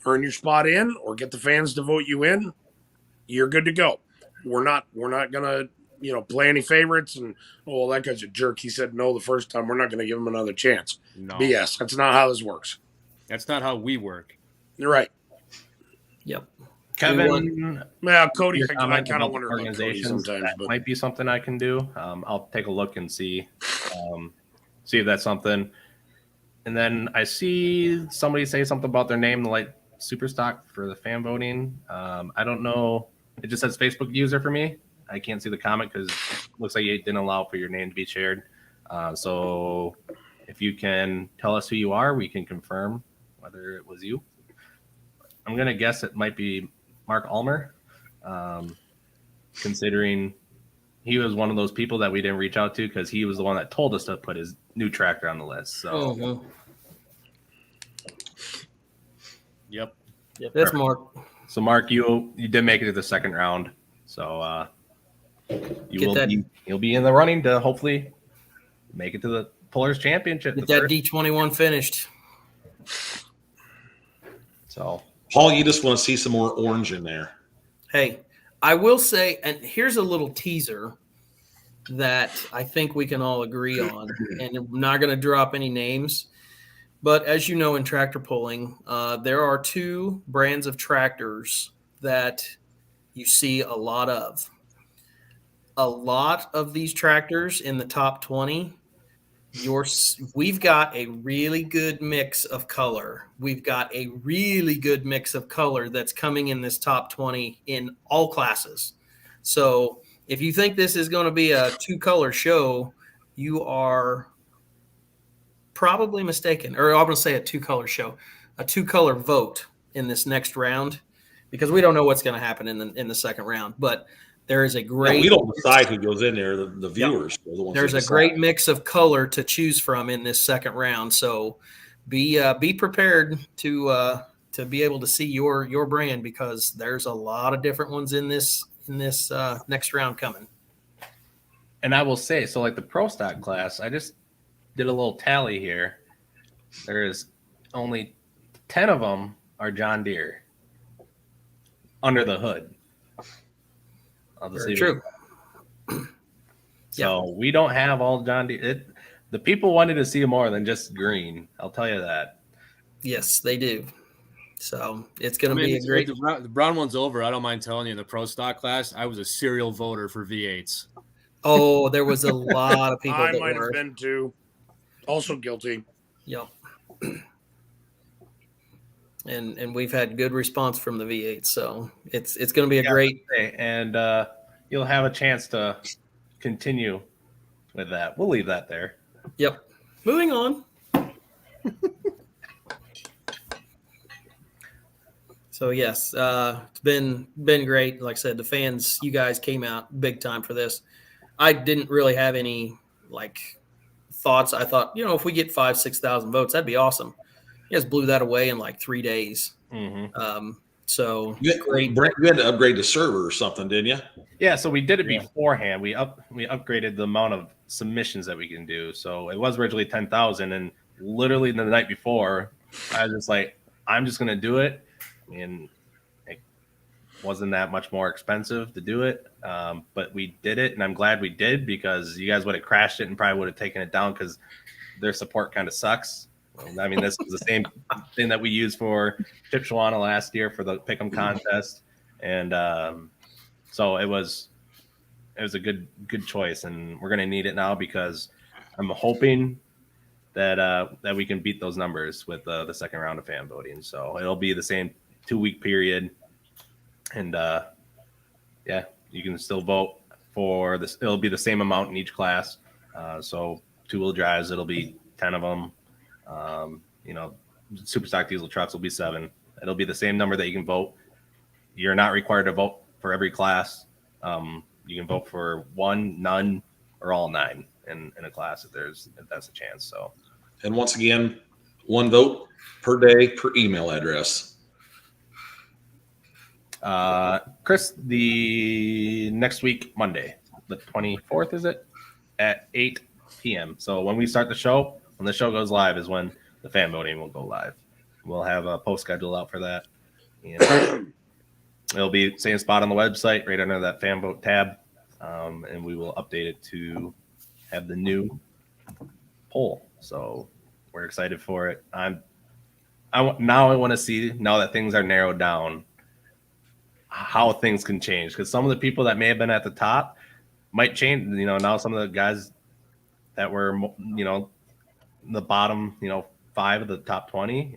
earn your spot in, or get the fans to vote you in. You're good to go. We're not gonna play any favorites and that guy's a jerk. He said no the first time. We're not gonna give him another chance. No, BS. That's not how this works. that's not how we work. You're right. Yep. Kevin, Well, Cody, your I comment kind of about wonder about Cody organizations, sometimes, that but might be something I can do. I'll take a look and see if that's something. And then I see somebody say something about their name, like Superstock for the fan voting. I don't know. It just says Facebook user for me. I can't see the comment because it looks like it didn't allow for your name to be shared. So if you can tell us who you are, we can confirm whether it was you. I'm going to guess it might be Mark Ulmer, considering he was one of those people that we didn't reach out to because he was the one that told us to put his new tractor on the list. So Yep. That's Mark. So Mark, you did make it to the second round. So you'll be in the running to hopefully make it to the Pullers Championship. Get that D21 finished. So Paul, you just want to see some more orange in there. Hey, I will say, and here's a little teaser that I think we can all agree on, and I'm not going to drop any names, but as you know, in tractor pulling, there are two brands of tractors that you see a lot of. A lot of these tractors in the top 20, we've got a really good mix of color. We've got a really good mix of color that's coming in this top 20 in all classes. So if you think this is going to be a two-color show, you are probably mistaken. Or I'm going to say a two-color show, a two-color vote. in this next round, because we don't know what's going to happen in the second round. But there is a great. We don't decide who goes in there. The viewers are the ones. There's that a decide. great mix of color to choose from in this second round. So be prepared to be able to see your brand, because there's a lot of different ones in this next round coming. And I will say, so like the pro stock class, I just did a little tally here. There's only 10 of them are John Deere under the hood. Very true. So we don't have all John Deere. The people wanted to see more than just green. I'll tell you that. Yes, they do. So it's going to be a great. The brown one's over. I don't mind telling you, in the pro stock class, I was a serial voter for V8s. Oh, there was a lot of people I that might were. have been too. Also guilty. Yep. And we've had good response from the V8, so it's going to be a great. And you'll have a chance to continue with that. We'll leave that there. Yep. Moving on. So yes, it's been great. Like I said, the fans, you guys came out big time for this. I didn't really have any thoughts. I thought, if we get 5,000-6,000 votes, that'd be awesome. You guys blew that away in 3 days. Mm-hmm. So great. Brent, you had to upgrade the server or something, didn't you? Yeah, so we did it beforehand. We upgraded the amount of submissions that we can do. So it was originally 10,000, and literally the night before, I was just like, I'm just gonna do it, and it wasn't that much more expensive to do it. But we did it, and I'm glad we did, because you guys would have crashed it and probably would have taken it down, because their support kind of sucks. I mean, this is the same thing that we used for Chip Shawana last year for the Pick'em contest, and so it was a good choice, and we're gonna need it now, because I'm hoping that we can beat those numbers with the second round of fan voting. So it'll be the same 2-week period, and you can still vote for this. It'll be the same amount in each class. So 2-wheel drives, it'll be 10 of them. Super stock diesel trucks will be 7. It'll be the same number that you can vote. You're not required to vote for every class. You can vote for 1, none, or all 9 in a class if that's a chance. So, and once again, 1 vote per day per email address. Chris, the next week, Monday, the 24th, is it? At 8 p.m. So when we start the show, when the show goes live, is when the fan voting will go live. We'll have a post schedule out for that. And it'll be same spot on the website, right under that fan vote tab. And we will update it to have the new poll. So we're excited for it. I want to see, now that things are narrowed down, how things can change, because some of the people that may have been at the top might change. Now some of the guys that were the bottom 5 of the top 20,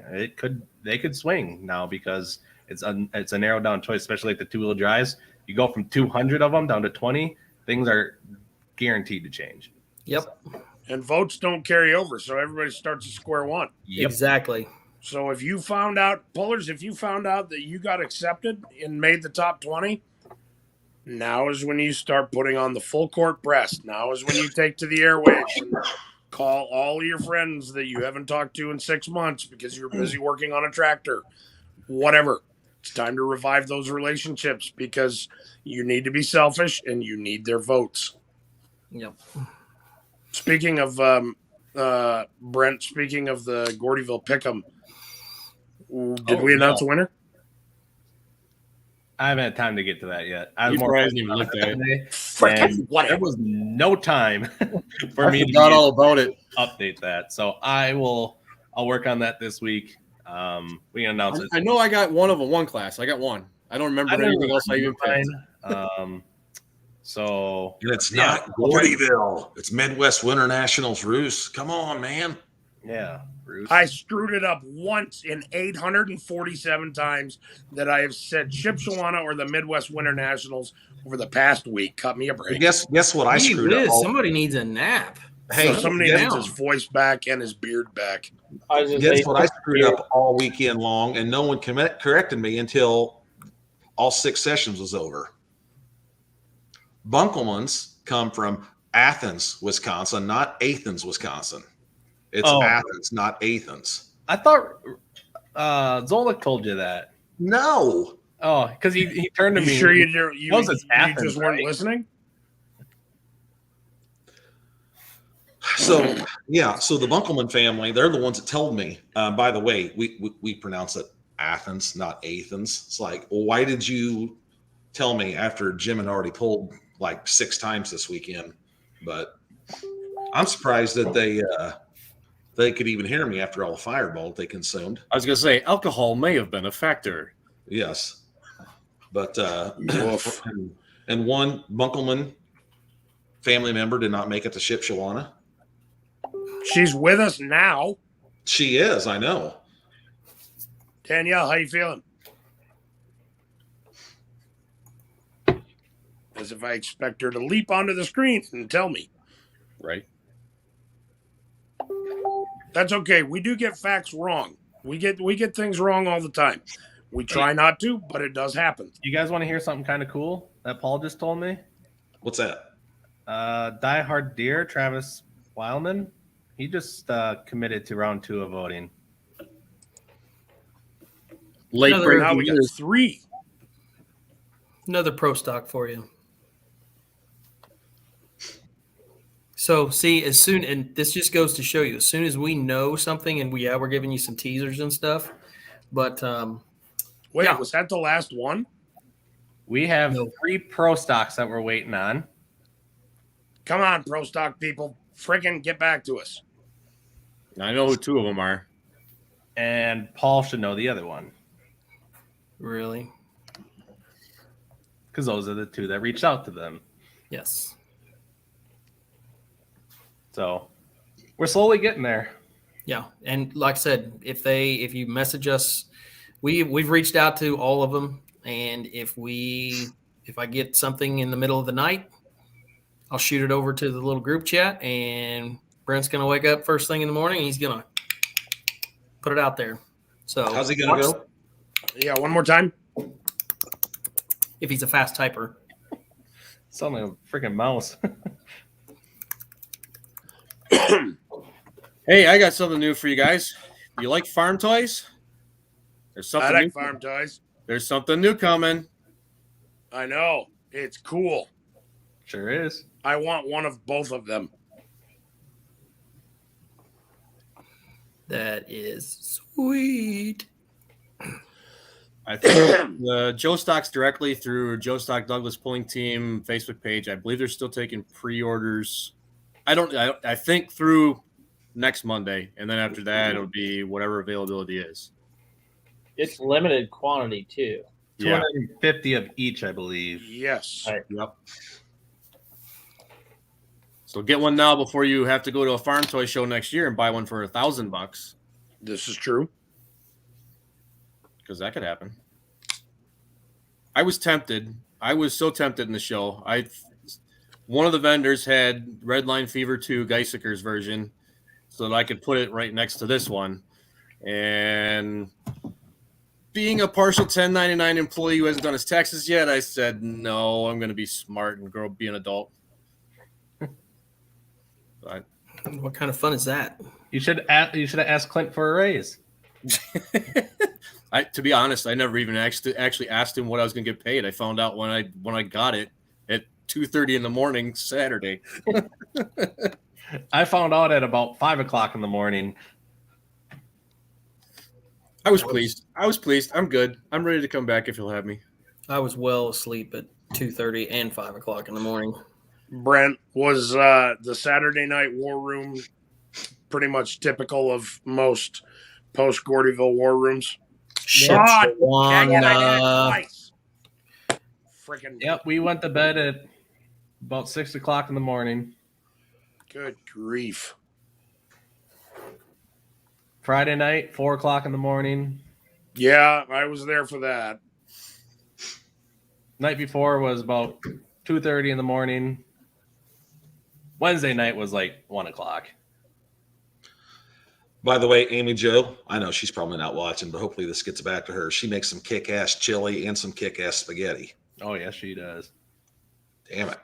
they could swing now, because it's a narrowed down choice, especially like the 2-wheel drives. You go from 200 of them down to 20, things are guaranteed to change. Yep. And votes don't carry over, so everybody starts at square one. Yep. Exactly. So if you found out that you got accepted and made the top 20, now is when you start putting on the full court press. Now is when you take to the airwaves and call all your friends that you haven't talked to in 6 months because you're busy working on a tractor. Whatever. It's time to revive those relationships, because you need to be selfish and you need their votes. Yep. Speaking of Brent, speaking of the Gordyville Pick'em, did we announce a winner? I haven't had time to get to that yet. You probably haven't even looked at it. Frickin' whatever. There was no time for me to forgot all about it. update that. So I'll work on that this week. We can announce it. I know I got one class. I got one. I don't remember anything else I even picked. So And it's not Gordyville. It's Midwest Winter Nationals Roos. Come on, man. yeah, Bruce. I screwed it up once in 847 times that I have said Chip Shawana or the Midwest Winter Nationals over the past week. Cut me a break. Guess what I screwed up? Somebody needs a nap. Hey, So somebody down. needs his voice back and his beard back. I was just Guess what? I screwed up all weekend long, and no one corrected me until all 6 sessions was over. Bunkelmans come from Athens, Wisconsin, not Athens, Wisconsin. It's Oh. Athens, not Athens. I thought Zolik told you that. No. Oh, because he turned to You me. sure you knows it's you Athens, just weren't right? listening? So yeah, so the Bunkelman family, they're the ones that told me. By the way, we pronounce it Athens, not Athens. It's like, well, why did you tell me after Jim had already pulled like 6 times this weekend? But I'm surprised that they could even hear me after all the fireball they consumed. I was going to say alcohol may have been a factor. Yes, but Woof. and one Bunkelman family member did not make it to Shipshawana. She's with us now. She is, I know. Danielle, how you feeling? As if I expect her to leap onto the screen and tell me. Right. That's okay. We do get facts wrong. We get things wrong all the time. We try not to, but it does happen. You guys want to hear something kind of cool that Paul just told me? What's that? Die Hard Deer, Travis Wildman, he just committed to round 2 of voting. Late Another- breaking Now we got news. 3. Another pro stock for you. So see, and this just goes to show you, as soon as we know something, and we're giving you some teasers and stuff, but Wait, Yeah. was that the last one? We have No. 3 pro stocks that we're waiting on. Come on, pro stock people. Frickin' get back to us. I know who 2 of them are. And Paul should know the other one really, because those are the 2 that reached out to them. yes. So we're slowly getting there. Yeah, and like I said, if you message us, we've reached out to all of them, and if I get something in the middle of the night, I'll shoot it over to the little group chat, and Brent's gonna wake up first thing in the morning, and he's gonna put it out there. So How's he gonna go? Yeah, one more time. if he's a fast typer. Sound like a freaking mouse. Hey, I got something new for you guys. You like farm toys? There's I something like new. farm toys. There's something new coming. I know. It's cool. Sure is. I want one of both of them. That is sweet. I think Joe Stocks directly through Joe Stock Douglas Pulling Team Facebook page. I believe they're still taking pre-orders. I think through next Monday, and then after that it'll be whatever availability is. It's limited quantity too. Yeah. 250 of each, I believe. Yes. Right. Yep. So get one now before you have to go to a farm toy show next year and buy one for $1,000, This is true. because that could happen. I was tempted. I was so tempted in the show. One of the vendors had Redline Fever 2 Geiseker's version, so that I could put it right next to this one. And being a partial 1099 employee who hasn't done his taxes yet, I said, no, I'm going to be smart and be an adult. But What kind of fun is that? You should have asked Clint for a raise. to be honest, I never even actually asked him what I was going to get paid. I found out when I got it at 2:30 in the morning Saturday. I found out at about 5 o'clock in the morning. I was pleased. I'm good. I'm ready to come back if you'll have me. I was well asleep at 2:30 and 5 o'clock in the morning. Brent, was the Saturday night war room pretty much typical of most post Gordyville war rooms? God, dang it, I did it Shipshawana. twice. Freaking Yep, we went to bed at about 6 o'clock in the morning. good grief. Friday night, 4 o'clock in the morning. Yeah, I was there for that. Night before was about 2:30 in the morning. Wednesday night was like 1:00. By the way, Amy Jo, I know she's probably not watching, but hopefully this gets back to her. She makes some kick-ass chili and some kick-ass spaghetti. Oh yes, she does. Damn it.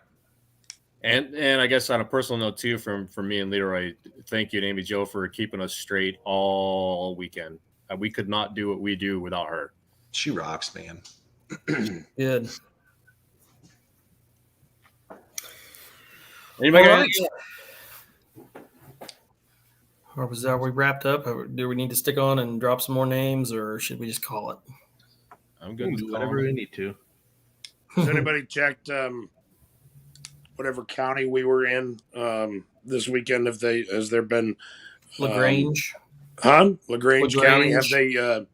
And I guess on a personal note too, from me and Leroy, thank you to Amy Jo for keeping us straight all weekend. We could not do what we do without her. She rocks, man. Good. Anybody All got right. anything? Are we wrapped up? Or do we need to stick on and drop some more names, or should we just call it? I'm good. Do whatever we need to. Has anybody checked whatever county we were in this weekend? Has there been LaGrange. LaGrange County? Have they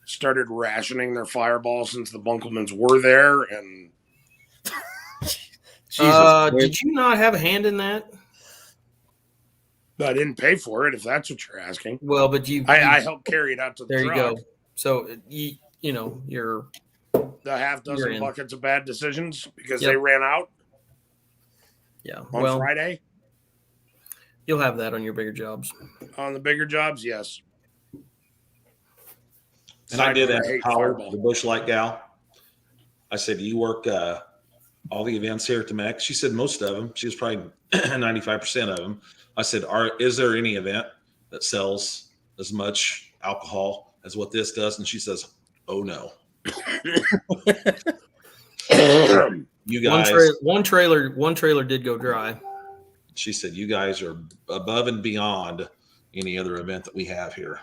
started rationing their Fireball since the Bunkelmans were there? And Did you not have a hand in that? I didn't pay for it, if that's what you're asking. Well, but I helped carry it out to the there truck. you go. So you know you're The half You're dozen in. buckets of bad decisions because Yep. they ran out yeah. on Well, Friday. you'll have that on your bigger jobs. On the bigger jobs, yes. And I did Sidebar, ask hate Howard, Fireball. the Bush Light gal. I said, "Do you work all the events here at the MEC?" She said, "Most of them." She was probably 95% of them. I said, "Is there any event that sells as much alcohol as what this does?" And she says, "Oh no." You guys, One trailer did go dry. she said, "You guys are above and beyond any other event that we have here."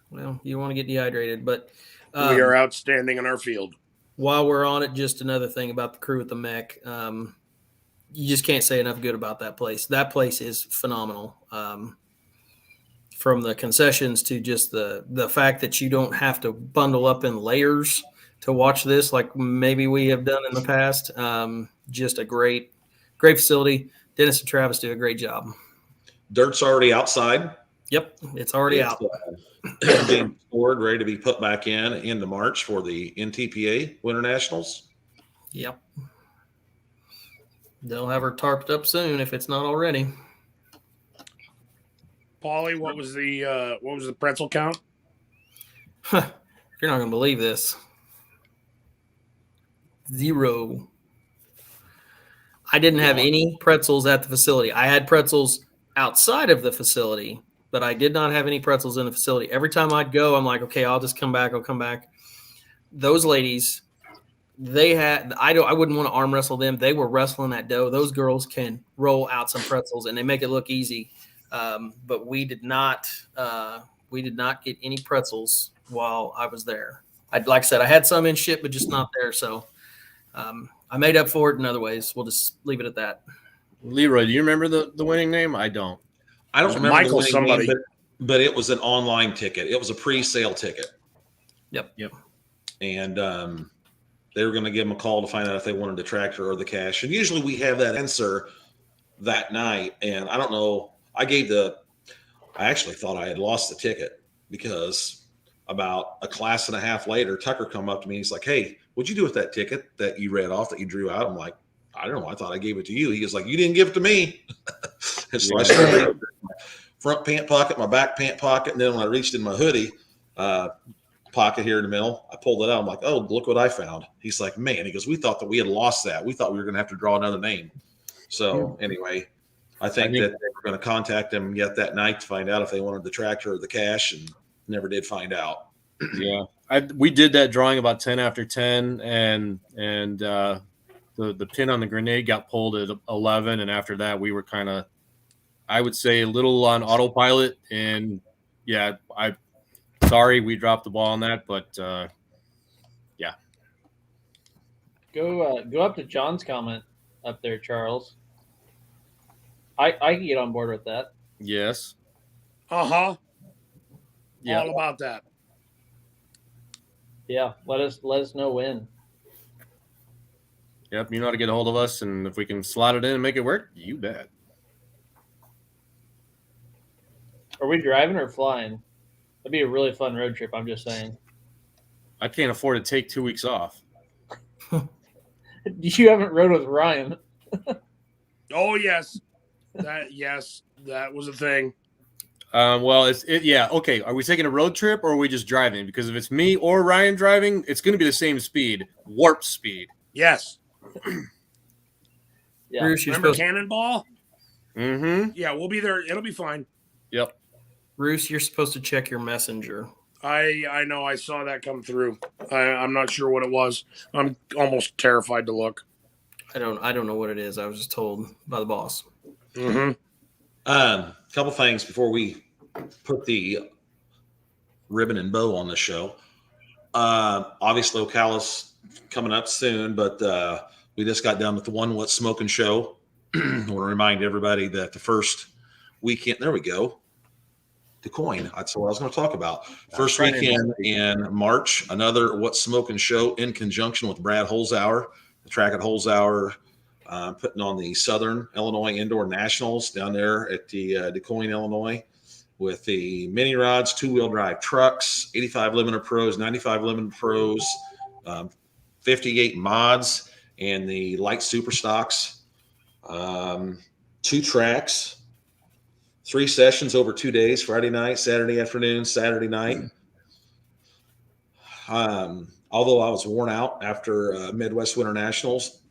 Well, you want to get dehydrated, but We are outstanding in our field. while we're on it, just another thing about the crew at the MEC. You just can't say enough good about that place. That place is phenomenal. From the concessions to just the fact that you don't have to bundle up in layers to watch this like maybe we have done in the past. Just a great facility. Dennis and Travis do a great job. Dirt's already outside. Yep, it's already It's, out. being stored, ready to be put back in into March for the NTPA Winter Nationals. Yep. They'll have her tarped up soon if it's not already. Paulie, what was the pretzel count? You're not going to believe this. 0. I didn't have any pretzels at the facility. I had pretzels outside of the facility, but I did not have any pretzels in the facility. Every time I'd go, I'm like, okay, I'll just come back. I'll come back. Those ladies, I wouldn't want to arm wrestle them. They were wrestling that dough. Those girls can roll out some pretzels and they make it look easy. But we did not get any pretzels while I was there. Like I said, I had some in ship, but just not there. So I made up for it in other ways. We'll just leave it at that. Leroy, do you remember the winning name? I don't. I don't Was it remember Michael the winning somebody? name, but it was an online ticket. It was a pre-sale ticket. Yep. And they were going to give them a call to find out if they wanted the tractor or the cash. And usually we have that answer that night. And I don't know. I actually thought I had lost the ticket because about a class and a half later, Tucker come up to me. He's like, "Hey, what'd you do with that ticket that you read off, that you drew out?" I'm like, "I don't know. I thought I gave it to you." He was like, "You didn't give it to me." And so I started my front pant pocket, my back pant pocket. And then when I reached in my hoodie pocket here in the middle, I pulled it out. I'm like, "Oh, look what I found." He's like, "Man," he goes, "we thought that we had lost that. We thought we were going to have to draw another name." So anyway, I think that they were going to contact them yet that night to find out if they wanted the tractor or the cash, and never did find out. Yeah, we did that drawing about 10 after 10, and the pin on the grenade got pulled at 11, and after that we were kind of, I would say, a little on autopilot. And yeah, sorry we dropped the ball on that, but yeah. Go up to John's comment up there, Charles. I can get on board with that. Yes. Uh-huh. Yeah. All about that. Yeah, let us know when. Yep. You know how to get a hold of us, and if we can slot it in and make it work, you bet. Are we driving or flying? That'd be a really fun road trip. I'm just saying. I can't afford to take 2 weeks off. You haven't rode with Ryan. Oh, yes. Yes, that was a thing. Well, yeah. Okay. Are we taking a road trip or are we just driving? Because if it's me or Ryan driving, it's going to be the same speed, warp speed. Yes. Yeah. Bruce, you're Remember supposed Cannonball? Mm-hmm. Yeah, we'll be there. It'll be fine. Yep. Bruce, you're supposed to check your messenger. I know. I saw that come through. I'm not sure what it was. I'm almost terrified to look. I don't know what it is. I was just told by the boss. Mm-hmm. Couple things before we put the ribbon and bow on the show. Obviously, Ocala's coming up soon, but we just got done with the One What's Smoking show. I want to remind everybody that the first weekend, there we go, DuQuoin. That's what I was going to talk about. First weekend in March, another What's Smoking show in conjunction with Brad Holzhauer, the track at Holzhauer, putting on the Southern Illinois Indoor Nationals down there at the DuQuoin, Illinois, with the mini rods, two-wheel drive trucks, 85 Limiter Pros, 95 Limiter Pros, 58 mods, and the light super stocks. 2 tracks, 3 sessions over 2 days, Friday night, Saturday afternoon, Saturday night. Although I was worn out after Midwest Winter Nationals,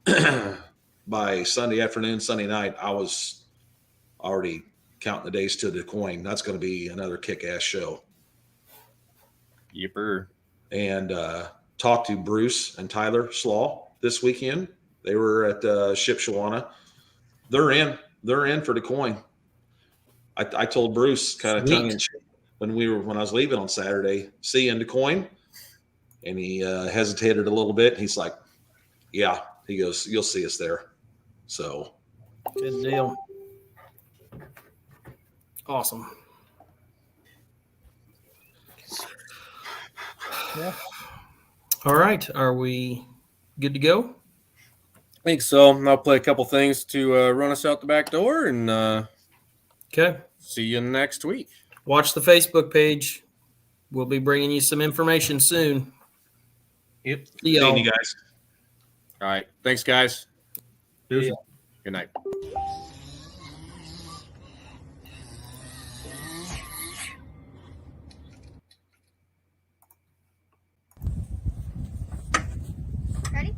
by Sunday afternoon, Sunday night, I was already counting the days to DuQuoin. That's going to be another kick-ass show. Yipper. And talked to Bruce and Tyler Slaw this weekend. They were at Shipshewana. They're in for DuQuoin. I told Bruce kind of tongue in cheek when I was leaving on Saturday, see you in DuQuoin, and he hesitated a little bit. He's like, "Yeah." He goes, "You'll see us there." So, Good deal. Awesome. Yeah. All right. Are we good to go? I think so. I'll play a couple things to run us out the back door, and Okay. see you next week. Watch the Facebook page. We'll be bringing you some information soon. Yep. See y'all. seeing you guys. All right. Thanks, guys. Deuces. Good night. Ready?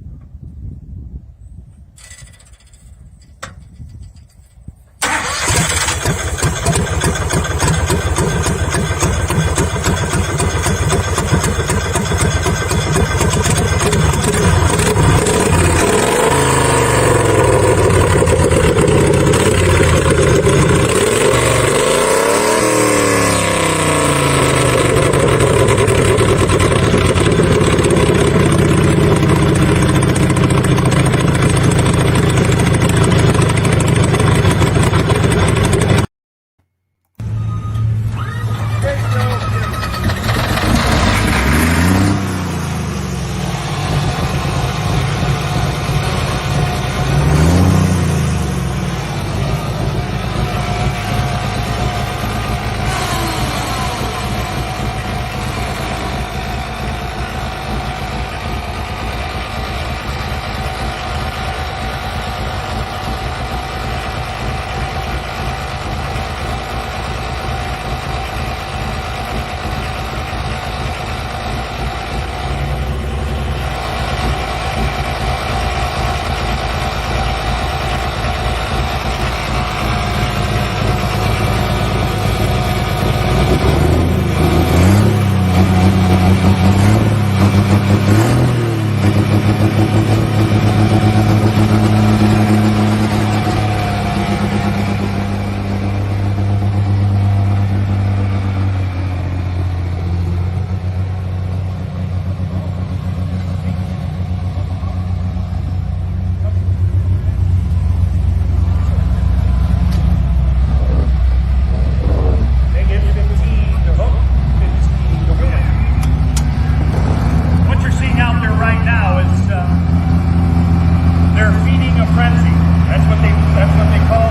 That's what they call